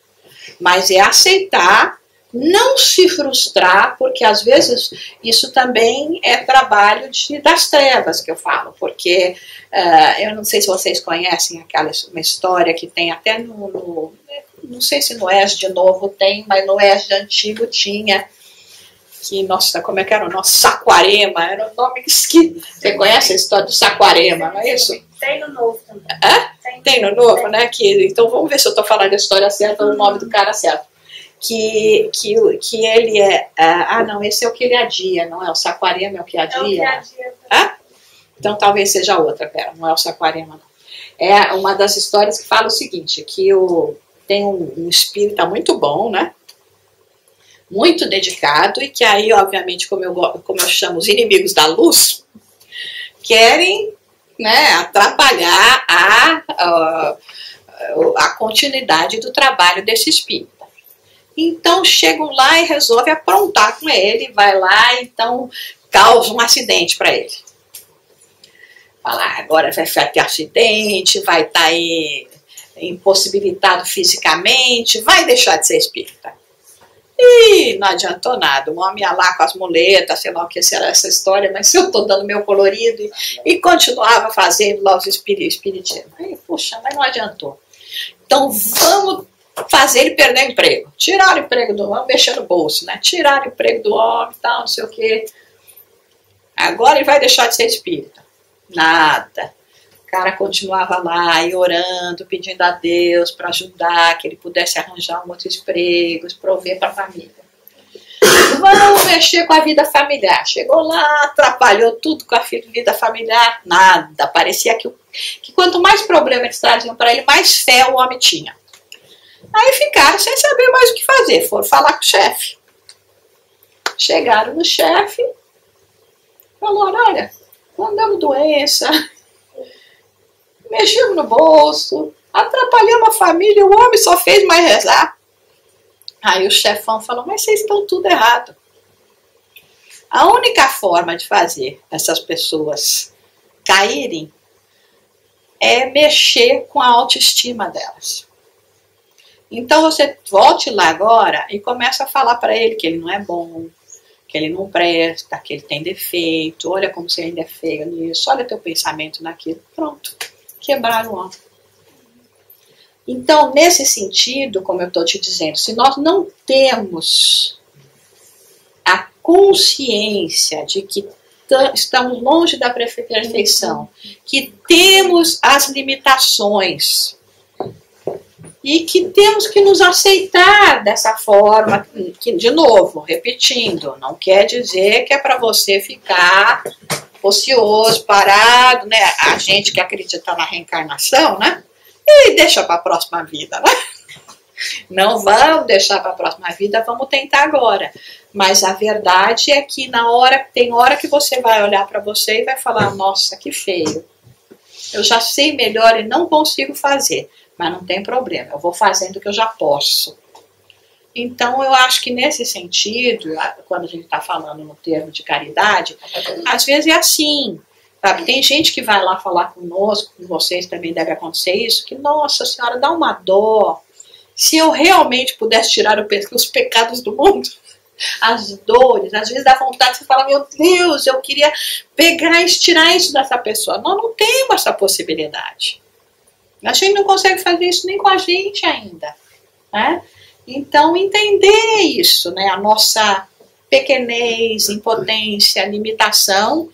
Mas é aceitar, não se frustrar, porque às vezes isso também é trabalho das trevas que eu falo, porque eu não sei se vocês conhecem uma história que tem até não sei se no ESD de novo tem, mas no ESD antigo tinha, que, nossa, como é que era o nosso Saquarema, era o nome que você conhece a história do Saquarema, não é isso? Tem no novo também. Tem no novo, né? Então vamos ver se eu estou falando a história certa ou o nome do cara certo. Que ele é... não, esse é o que ele adia, não é? O Saquarema é o que adia? É o que adia. Então talvez seja outra, não é o Saquarema, não. É uma das histórias que fala o seguinte, que tem um espírita muito bom, né? Muito dedicado, e que aí, obviamente, como eu chamo os inimigos da luz, querem, né, atrapalhar a continuidade do trabalho desse espírito. Então chegam lá e resolvem aprontar com ele, vai lá, então causa um acidente para ele. Fala, agora vai ter acidente, vai estar aí impossibilitado fisicamente, vai deixar de ser espírita. E não adiantou nada, o homem ia lá com as muletas, sei lá o que será essa história, mas eu estou dando meu colorido e continuava fazendo lá os espiritismo. Aí, puxa, mas não adiantou. Então vamos fazer ele perder o emprego. Tirar o emprego do homem, mexer no bolso, né? Tirar o emprego do homem e tal, não sei o que. Agora ele vai deixar de ser espírita. Nada. O cara continuava lá e orando, pedindo a Deus para ajudar, que ele pudesse arranjar um outro emprego, prover para a família. Vamos mexer com a vida familiar. Chegou lá, atrapalhou tudo com a vida familiar, nada. Parecia que quanto mais problema eles traziam para ele, mais fé o homem tinha. Aí ficaram sem saber mais o que fazer, foram falar com o chefe. Chegaram no chefe, falaram, olha, mandamos doença, mexemos no bolso, atrapalhamos a família, o homem só fez mais rezar. Aí o chefão falou, mas vocês estão tudo errado. A única forma de fazer essas pessoas caírem é mexer com a autoestima delas. Então você volte lá agora e começa a falar para ele que ele não é bom, que ele não presta, que ele tem defeito, olha como você ainda é feio nisso, olha teu pensamento naquilo. Pronto, quebraram o homem. Então, nesse sentido, como eu estou te dizendo, se nós não temos a consciência de que estamos longe da perfeição, que temos as limitações e que temos que nos aceitar dessa forma, que, de novo, repetindo, não quer dizer que é para você ficar ocioso, parado, né? A gente que acredita na reencarnação, né? E deixa para a próxima vida, né? Não vamos deixar para a próxima vida, vamos tentar agora. Mas a verdade é que tem hora que você vai olhar para você e vai falar, nossa, que feio. Eu já sei melhor e não consigo fazer. Mas não tem problema, eu vou fazendo o que eu já posso. Então, eu acho que nesse sentido, quando a gente está falando no termo de caridade, às vezes é assim, sabe? Tem gente que vai lá falar conosco, com vocês também deve acontecer isso, que, nossa senhora, dá uma dó. Se eu realmente pudesse tirar os pecados do mundo, as dores, às vezes dá vontade de você falar, meu Deus, eu queria pegar e tirar isso dessa pessoa. Nós não temos essa possibilidade. A gente não consegue fazer isso nem com a gente ainda, né? Então, entender isso, né? A nossa pequenez, impotência, limitação,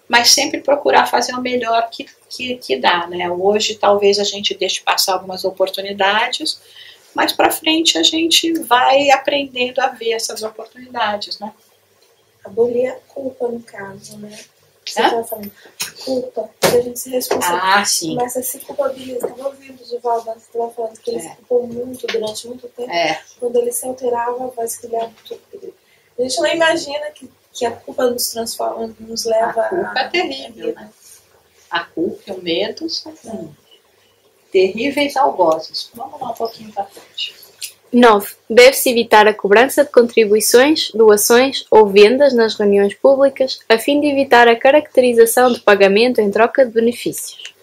mas sempre procurar fazer o melhor que dá, né? Hoje, talvez a gente deixe passar algumas oportunidades, mas para frente a gente vai aprendendo a ver essas oportunidades, né? Abolir a culpa, no caso, né? Você estava falando, culpa, que a gente se responsabiliza. Ah, sim. Começa a se culpabilizar. Estava ouvindo o Givaldo antes, estava falando que ele se culpou muito durante muito tempo. Quando ele se alterava, a voz que ele era tudo. A gente não imagina que a culpa nos transforma, nos leva a... A culpa é terrível, né? A culpa e o medo são terríveis algozes. Vamos lá um pouquinho para frente. 9. Deve-se evitar a cobrança de contribuições, doações ou vendas nas reuniões públicas, a fim de evitar a caracterização de pagamento em troca de benefícios.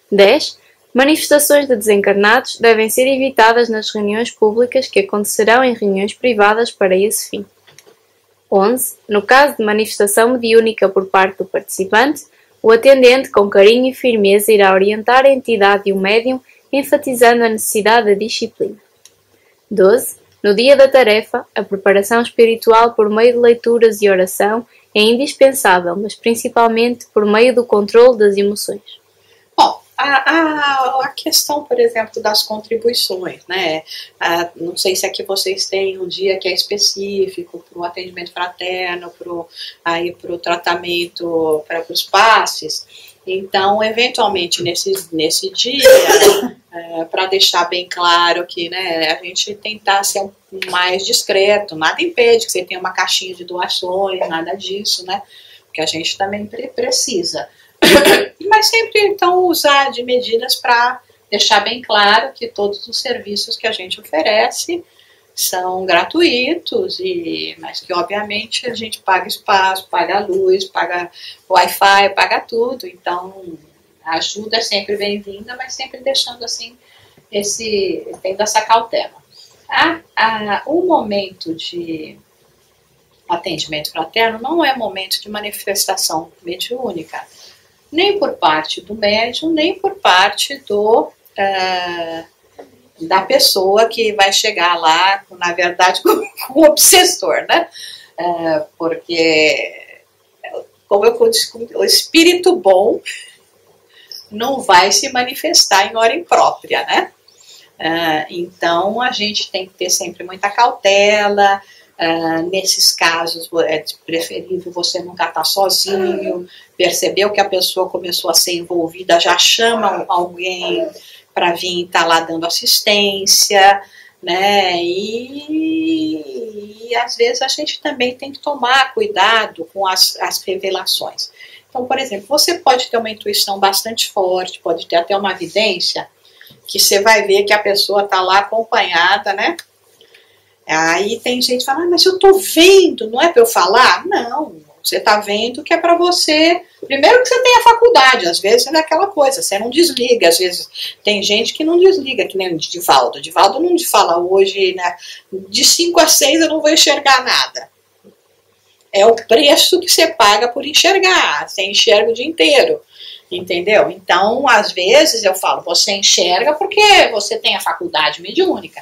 10. Manifestações de desencarnados devem ser evitadas nas reuniões públicas que acontecerão em reuniões privadas para esse fim. 11. No caso de manifestação mediúnica por parte do participante, o atendente, com carinho e firmeza, irá orientar a entidade e o médium, enfatizando a necessidade da disciplina. 12. No dia da tarefa, a preparação espiritual por meio de leituras e oração é indispensável, mas principalmente por meio do controle das emoções. Bom, a questão, por exemplo, das contribuições, né? Não sei se aqui vocês têm um dia que é específico para o atendimento fraterno, para o tratamento, para os passes. Então, eventualmente, nesse dia, para deixar bem claro que, né, a gente tentar ser mais discreto, nada impede que você tenha uma caixinha de doações, nada disso, né? Porque a gente também precisa. Mas sempre, então, usar de medidas para deixar bem claro que todos os serviços que a gente oferece são gratuitos, mas que obviamente a gente paga espaço, paga luz, paga Wi-Fi, paga tudo. Então a ajuda é sempre bem-vinda, mas sempre deixando assim, tendo essa cautela. O momento de atendimento fraterno não é momento de manifestação mediúnica, nem por parte do médium, nem por parte da pessoa que vai chegar lá, na verdade, com o obsessor, né? Porque, como eu disse, o espírito bom não vai se manifestar em hora imprópria, né? Então, a gente tem que ter sempre muita cautela. Nesses casos, é preferível você nunca estar sozinho, percebeu que a pessoa começou a ser envolvida, já chama alguém para vir estar lá dando assistência, né? E às vezes a gente também tem que tomar cuidado com as revelações. Então, por exemplo, você pode ter uma intuição bastante forte, pode ter até uma vidência, que você vai ver que a pessoa está lá acompanhada, né? Aí tem gente que fala, mas eu tô vendo, não é para eu falar? Não, você tá vendo que é para você. Primeiro que você tem a faculdade, às vezes é aquela coisa, você não desliga, às vezes tem gente que não desliga, que nem o Divaldo. O Divaldo não fala hoje, né, de 5 a 6 eu não vou enxergar nada. É o preço que você paga por enxergar, você enxerga o dia inteiro, entendeu? Então, às vezes eu falo, você enxerga porque você tem a faculdade mediúnica.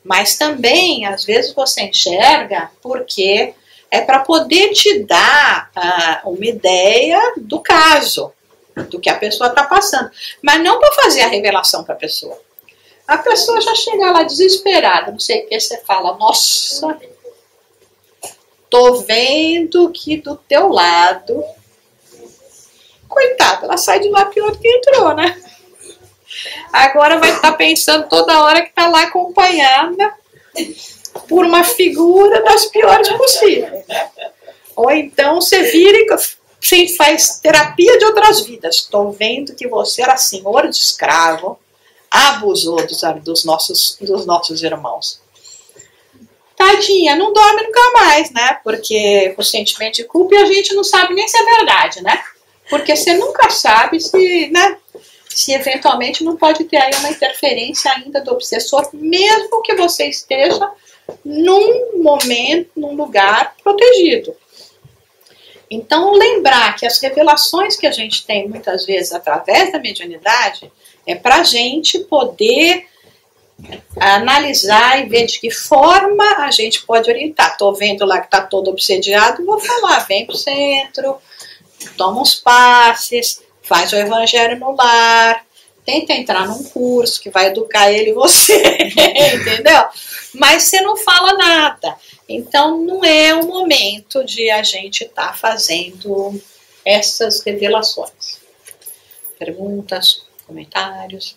Mas também, às vezes, você enxerga porque é para poder te dar uma ideia do caso, do que a pessoa está passando. Mas não para fazer a revelação para a pessoa. A pessoa já chega lá desesperada, não sei o que, você fala, nossa, tô vendo que do teu lado, coitada, ela sai de lá pior do que entrou, né? Agora vai estar pensando toda hora que está lá acompanhada por uma figura das piores possíveis. Ou então você vira e você faz terapia de outras vidas. Estou vendo que você era senhor de escravo, abusou dos nossos irmãos. Tadinha, não dorme nunca mais, né? Porque o sentimento de culpa, e a gente não sabe nem se é verdade, né? Porque você nunca sabe se, né? Se eventualmente não pode ter aí uma interferência ainda do obsessor, mesmo que você esteja num momento, num lugar protegido. Então, lembrar que as revelações que a gente tem muitas vezes através da mediunidade é para a gente poder analisar e ver de que forma a gente pode orientar. Estou vendo lá que está todo obsediado, vou falar, vem para o centro, toma uns passes, faz o evangelho no lar, tenta entrar num curso que vai educar ele e você, entendeu? Mas você não fala nada. Então não é o momento de a gente estar fazendo essas revelações. Perguntas, comentários?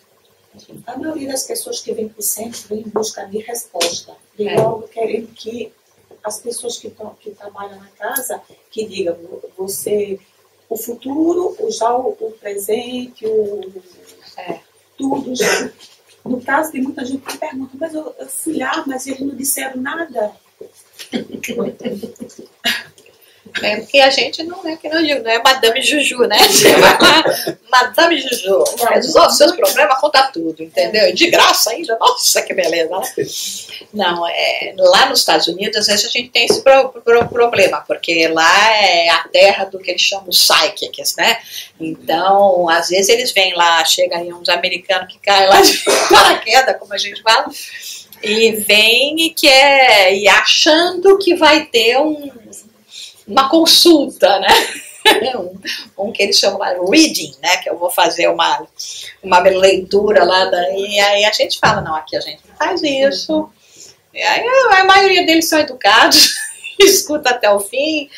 A maioria das pessoas que vêm para o centro vem em busca de resposta. E logo querendo que as pessoas que trabalham na casa, que digam, você... O futuro, já o presente, tudo. Já. No caso, tem muita gente que pergunta, mas eu fui lá, mas eles não disseram nada. É porque a gente não é, que não digo, não é Madame Juju, né? Você vai lá, Madame Juju, resolve seus problemas, conta tudo, entendeu? De graça ainda, nossa, que beleza, né? Não, lá nos Estados Unidos, às vezes a gente tem esse problema, porque lá é a terra do que eles chamam psychics, né? Então, às vezes eles vêm lá, chegam aí uns americanos que caem lá de paraquedas, como a gente fala, e vêm e achando que vai ter uma consulta, né? Que eles chamam lá reading, né? Que eu vou fazer uma leitura lá, e aí a gente fala, não, aqui a gente não faz isso. E aí a maioria deles são educados, escuta até o fim,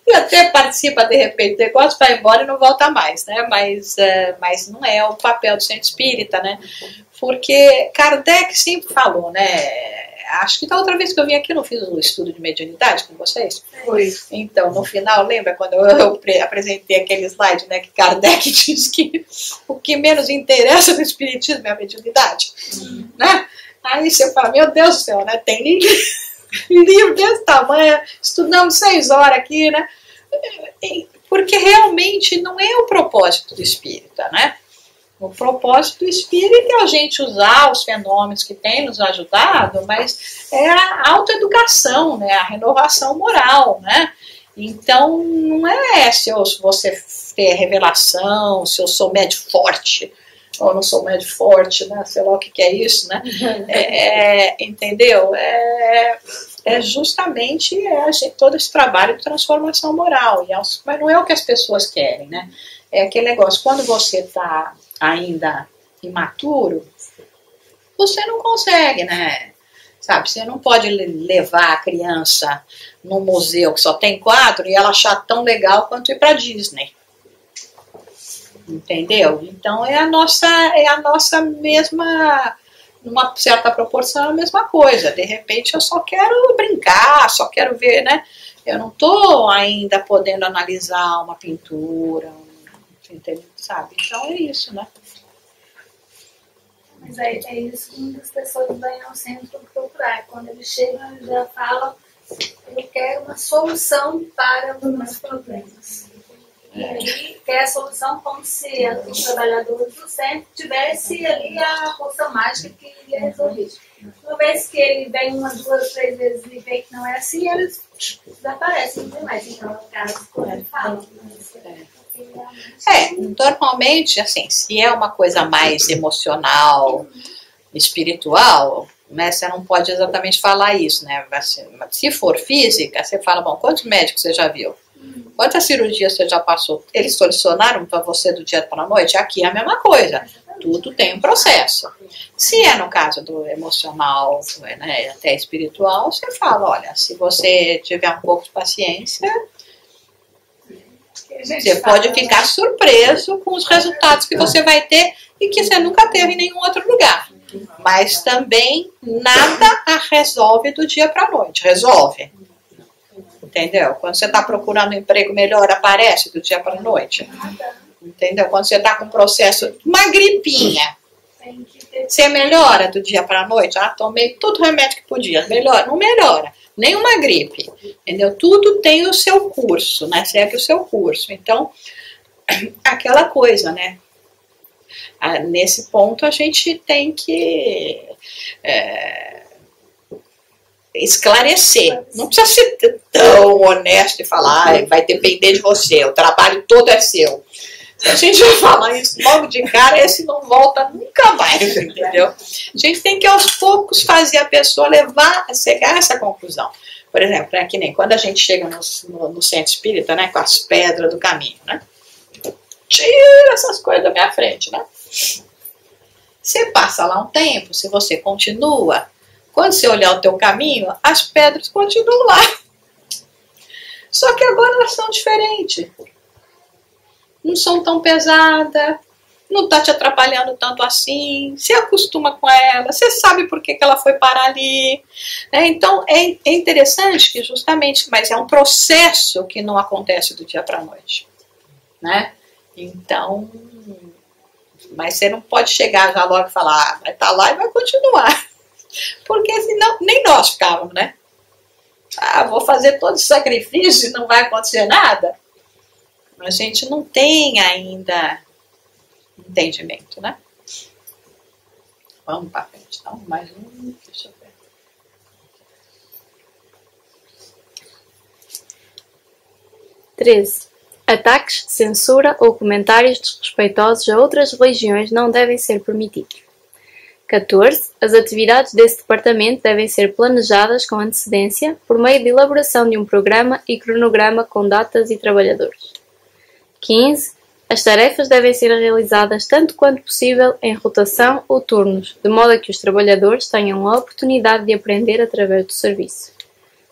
e até participa de repente, negócio, vai embora e não volta mais, né? Mas não é o papel do centro espírita, né? Porque Kardec sempre falou, né? Acho que da outra vez que eu vim aqui, eu não fiz um estudo de mediunidade com vocês? Foi. Então, no final, lembra quando eu apresentei aquele slide, né, que Kardec diz que o que menos interessa no espiritismo é a mediunidade, né? Aí você fala, meu Deus do céu, né? Tem livro desse tamanho, estudamos 6 horas aqui, né? Porque realmente não é o propósito do espírita, né? O propósito do espírita é a gente usar os fenômenos que tem nos ajudado, mas é a autoeducação, né? A renovação moral, né? Então, não é se você ter revelação, se eu sou médio forte, ou não sou médio forte, né? Sei lá o que é isso, né? Entendeu? É justamente todo esse trabalho de transformação moral. Mas não é o que as pessoas querem, né? É aquele negócio, quando você está ainda imaturo, você não consegue, né? Sabe, você não pode levar a criança num museu que só tem quadro e ela achar tão legal quanto ir para Disney. Entendeu? Então é a nossa mesma, numa certa proporção, a mesma coisa. De repente eu só quero brincar, só quero ver, né? Eu não estou ainda podendo analisar uma pintura, entendeu? Sabe? Então é isso, né? Mas é isso que muitas pessoas vêm ao centro procurar. Quando eles chegam, eles já falam, eu quero uma solução para os meus problemas. E aí quer a solução como se os trabalhadores do centro tivesse ali a força mágica que iria resolver. Uma vez que ele vem 1, 2, 3 vezes e vê que não é assim, eles desaparecem, não tem mais. Então, é o caso que ele fala. Normalmente, assim, se é uma coisa mais emocional, espiritual, né, você não pode exatamente falar isso, né? Se for física, você fala, bom, quantos médicos você já viu? Quantas cirurgias você já passou? Eles solucionaram para você do dia para a noite? Aqui é a mesma coisa. Tudo tem um processo. Se é no caso do emocional, né, até espiritual, você fala, olha, se você tiver um pouco de paciência, você pode ficar surpreso com os resultados que você vai ter e que você nunca teve em nenhum outro lugar. Mas também nada a resolve do dia para a noite. Resolve. Entendeu? Quando você está procurando um emprego melhor, aparece do dia para a noite. Entendeu? Quando você está com um processo, uma gripinha, você melhora do dia para a noite? Tomei todo o remédio que podia. Melhora? Não melhora. Nenhuma gripe. Entendeu? Tudo tem o seu curso, né? Segue o seu curso. Então, aquela coisa, né? Nesse ponto a gente tem que esclarecer. Não precisa ser tão honesto e falar, vai depender de você, o trabalho todo é seu. Se a gente vai falar isso logo de cara, esse não volta nunca mais, entendeu? A gente tem que aos poucos fazer a pessoa chegar a essa conclusão. Por exemplo, que nem quando a gente chega no centro espírita, né, com as pedras do caminho, né? Tira essas coisas da minha frente, né? Você passa lá um tempo, se você continua, quando você olhar o teu caminho, as pedras continuam lá. Só que agora elas são diferentes. Não são tão pesadas, não está te atrapalhando tanto assim, você acostuma com ela, você sabe por que ela foi parar ali. Então é interessante que justamente, mas é um processo que não acontece do dia para a noite. Né? Então, mas você não pode chegar já logo e falar, vai estar lá e vai continuar. Porque senão nem nós ficávamos, né? Vou fazer todo esse sacrifício e não vai acontecer nada. A gente não tem ainda entendimento, né? Vamos para frente, então, mais um, deixa eu ver. (13) Ataques, censura ou comentários desrespeitosos a outras religiões não devem ser permitidos. 14. As atividades desse departamento devem ser planejadas com antecedência por meio de elaboração de um programa e cronograma com datas e trabalhadores. 15. As tarefas devem ser realizadas tanto quanto possível em rotação ou turnos, de modo a que os trabalhadores tenham a oportunidade de aprender através do serviço.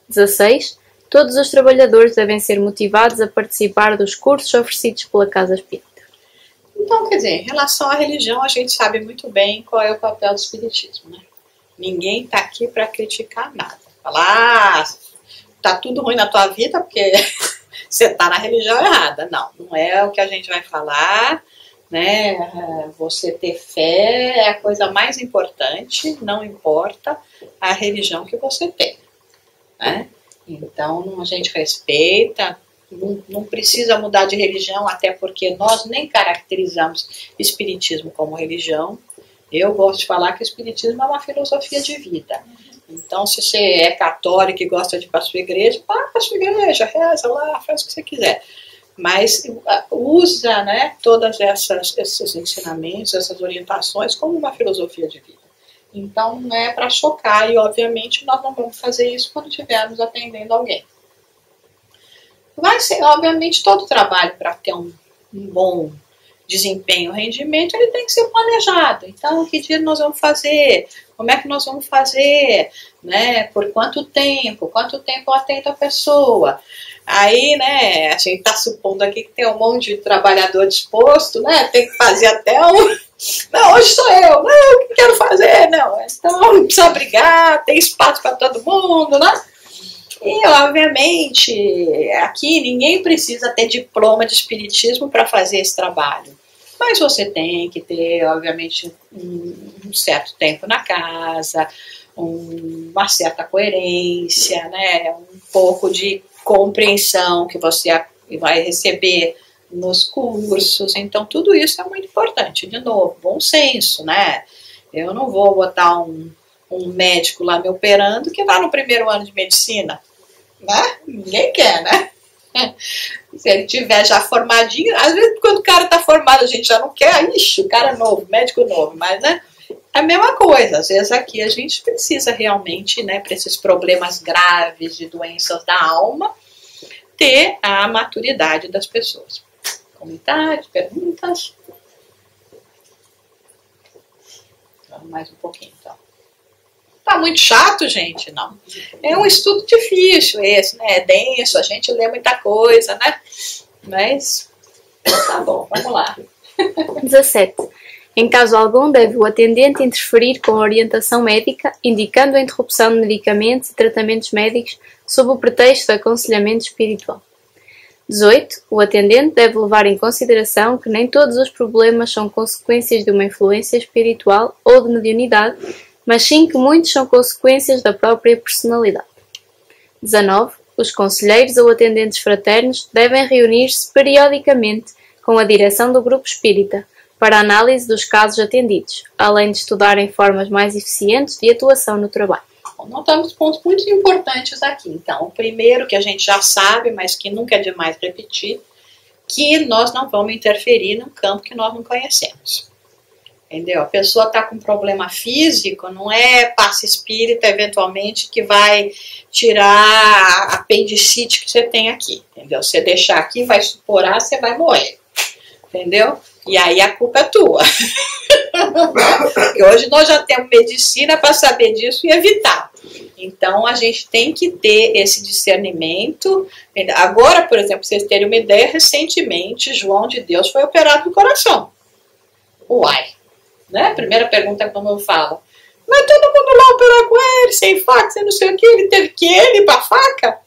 16. Todos os trabalhadores devem ser motivados a participar dos cursos oferecidos pela Casa Espírita. Então, quer dizer, em relação à religião, a gente sabe muito bem qual é o papel do espiritismo, né? Ninguém está aqui para criticar nada. Falar, tá tudo ruim na tua vida porque você está na religião errada. Não é o que a gente vai falar, né? Você ter fé é a coisa mais importante, não importa a religião que você tem, né? Então a gente respeita, não precisa mudar de religião, até porque nós nem caracterizamos espiritismo como religião. Eu gosto de falar que o espiritismo é uma filosofia de vida. Então, se você é católico e gosta de ir para a sua igreja, vá para a sua igreja, reza lá, faz o que você quiser. Mas usa, né, todas esses ensinamentos, essas orientações como uma filosofia de vida. Então, não é para chocar e, obviamente, nós não vamos fazer isso quando estivermos atendendo alguém. Vai ser, obviamente, todo trabalho para ter um bom desempenho, rendimento, ele tem que ser planejado. Então, que dia nós vamos fazer? Como é que nós vamos fazer? Né? Por quanto tempo? Quanto tempo eu atendo a pessoa? Aí, né, a gente está supondo aqui que tem um monte de trabalhador disposto, né? Tem que fazer até um... Não, hoje sou eu. Não, o que quero fazer? Não, então não precisa brigar, tem espaço para todo mundo, né? E, obviamente, aqui ninguém precisa ter diploma de espiritismo para fazer esse trabalho. Mas você tem que ter, obviamente, um certo tempo na casa, uma certa coerência, né? Um pouco de compreensão que você vai receber nos cursos. Então, tudo isso é muito importante. De novo, bom senso, né? Eu não vou botar um médico lá me operando que está no primeiro ano de medicina, né? Ninguém quer, né? Se ele tiver já formadinho, às vezes quando o cara está formado a gente já não quer, ixi, o cara é novo, médico novo, mas, né? É a mesma coisa, às vezes aqui a gente precisa realmente, né, para esses problemas graves de doenças da alma, ter a maturidade das pessoas. Comentários, perguntas? Vamos mais um pouquinho, então. Tá muito chato, gente? Não. É um estudo difícil esse, né? É denso, a gente lê muita coisa, né? Mas tá bom, vamos lá. 17. Em caso algum, deve o atendente interferir com a orientação médica, indicando a interrupção de medicamentos e tratamentos médicos sob o pretexto de aconselhamento espiritual. 18. O atendente deve levar em consideração que nem todos os problemas são consequências de uma influência espiritual ou de mediunidade, mas sim que muitos são consequências da própria personalidade. 19. Os conselheiros ou atendentes fraternos devem reunir-se periodicamente com a direção do grupo espírita para a análise dos casos atendidos, além de estudarem formas mais eficientes de atuação no trabalho. Nós temos pontos muito importantes aqui. Então, o primeiro que a gente já sabe, mas que nunca é demais repetir, que nós não vamos interferir num campo que nós não conhecemos. Entendeu? A pessoa está com problema físico, não é passe espírita, eventualmente, que vai tirar a apendicite que você tem aqui. Entendeu? Se você deixar aqui, vai suporar, você vai morrer. Entendeu? E aí a culpa é tua. Porque hoje nós já temos medicina para saber disso e evitar. Então a gente tem que ter esse discernimento. Agora, por exemplo, pra vocês terem uma ideia, recentemente João de Deus foi operado no coração. Uai! Né? Primeira pergunta que todo mundo fala. Mas todo mundo lá operar com ele, sem faca, sem não sei o que, ele teve que ir para faca?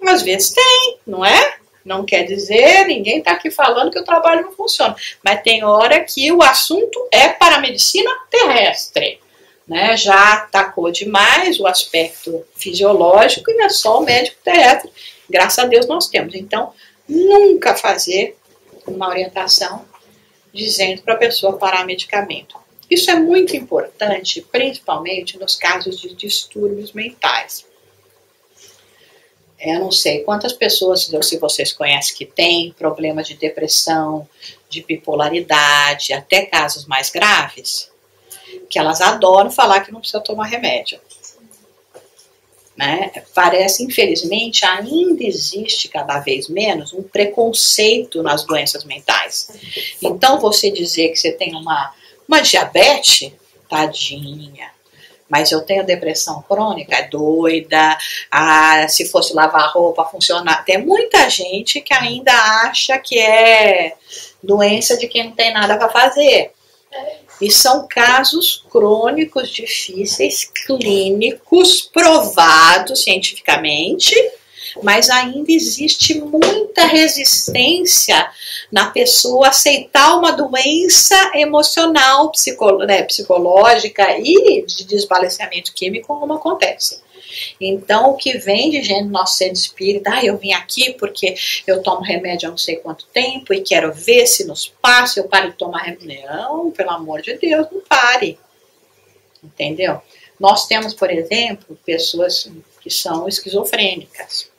Às vezes tem, não é? Não quer dizer, ninguém está aqui falando que o trabalho não funciona. Mas tem hora que o assunto é para a medicina terrestre. Né? Já atacou demais o aspecto fisiológico e é só o médico terrestre. Graças a Deus nós temos. Então, nunca fazer uma orientação dizendo para a pessoa parar medicamento. Isso é muito importante, principalmente nos casos de distúrbios mentais. Eu não sei quantas pessoas, se vocês conhecem, que têm problemas de depressão, de bipolaridade, até casos mais graves, que elas adoram falar que não precisa tomar remédio. Né? Parece, infelizmente, ainda existe cada vez menos um preconceito nas doenças mentais. Então, você dizer que você tem uma diabetes, tadinha, mas eu tenho depressão crônica, é doida, se fosse lavar roupa, funcionar. Tem muita gente que ainda acha que é doença de quem não tem nada para fazer. E são casos crônicos, difíceis, clínicos, provados cientificamente, mas ainda existe muita resistência na pessoa aceitar uma doença emocional, psicológica e de desbalanceamento químico, como acontece. Então, o que vem de gente no nosso centro espírita, eu vim aqui porque eu tomo remédio há não sei quanto tempo e quero ver se nos passa, eu paro de tomar remédio. Não, pelo amor de Deus, não pare. Entendeu? Nós temos, por exemplo, pessoas que são esquizofrênicas.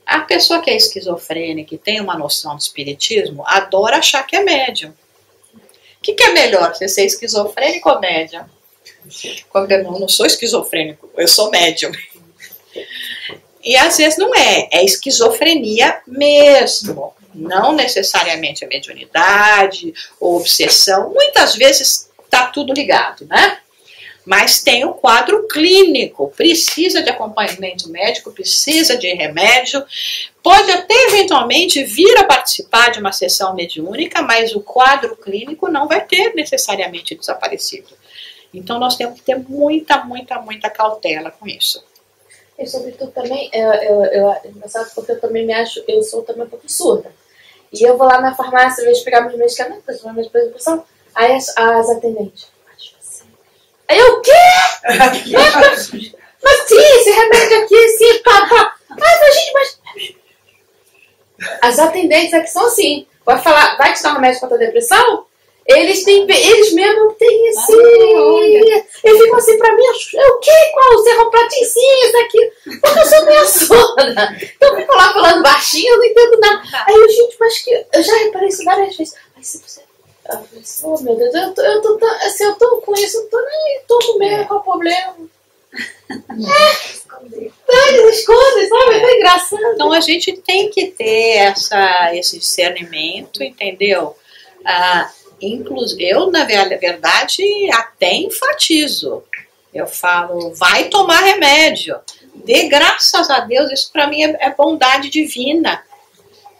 A pessoa que é esquizofrênica e tem uma noção de espiritismo, adora achar que é médium. O que é melhor, você ser esquizofrênico ou médium? Eu não sou esquizofrênico, eu sou médium. E às vezes não é esquizofrenia mesmo. Não necessariamente a mediunidade ou obsessão. Muitas vezes está tudo ligado, né? Mas tem o quadro clínico, precisa de acompanhamento médico, precisa de remédio, pode até eventualmente vir a participar de uma sessão mediúnica, mas o quadro clínico não vai ter necessariamente desaparecido. Então nós temos que ter muita cautela com isso. E sobretudo também, engraçado porque eu também eu sou também um pouco surda. E eu vou lá na farmácia, às vezes pegar meus medicamentos, tomar minha depressão, aí as atendentes. Aí eu, o quê? Mas sim, esse remédio aqui, sim, pá. Mas gente, mas... As atendentes aqui são assim. Vai falar, vai te dar um remédio para tua depressão? Eles mesmos têm esse... Eles ficam assim pra mim, o quê? Qual? Você pratinho? Sim, esse aqui. Porque eu sou meio surda. Então eu fico lá falando baixinho, eu não entendo nada. Aí eu, gente, mas que... Eu já reparei isso várias vezes. Mas se você... Oh, meu Deus, eu tô com isso, eu tô com medo, qual o problema? Eles escondem, sabe? É engraçado. Então a gente tem que ter esse discernimento, entendeu? Inclusive, eu, na verdade, até enfatizo. Eu falo, vai tomar remédio. Dê graças a Deus, isso para mim é bondade divina.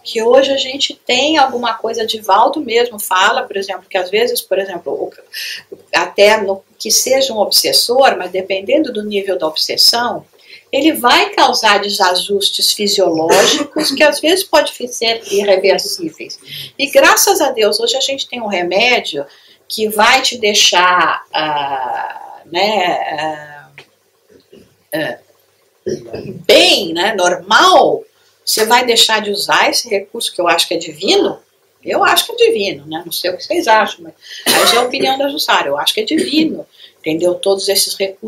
Que hoje a gente tem alguma coisa, Divaldo mesmo fala, por exemplo, que às vezes, por exemplo, até que seja um obsessor, mas dependendo do nível da obsessão, ele vai causar desajustes fisiológicos que às vezes podem ser irreversíveis. E graças a Deus, hoje a gente tem um remédio que vai te deixar bem, né, normal. Você vai deixar de usar esse recurso que eu acho que é divino? Eu acho que é divino, né? Não sei o que vocês acham, mas essa é a opinião da Jussara. Eu acho que é divino, entendeu? Todos esses recursos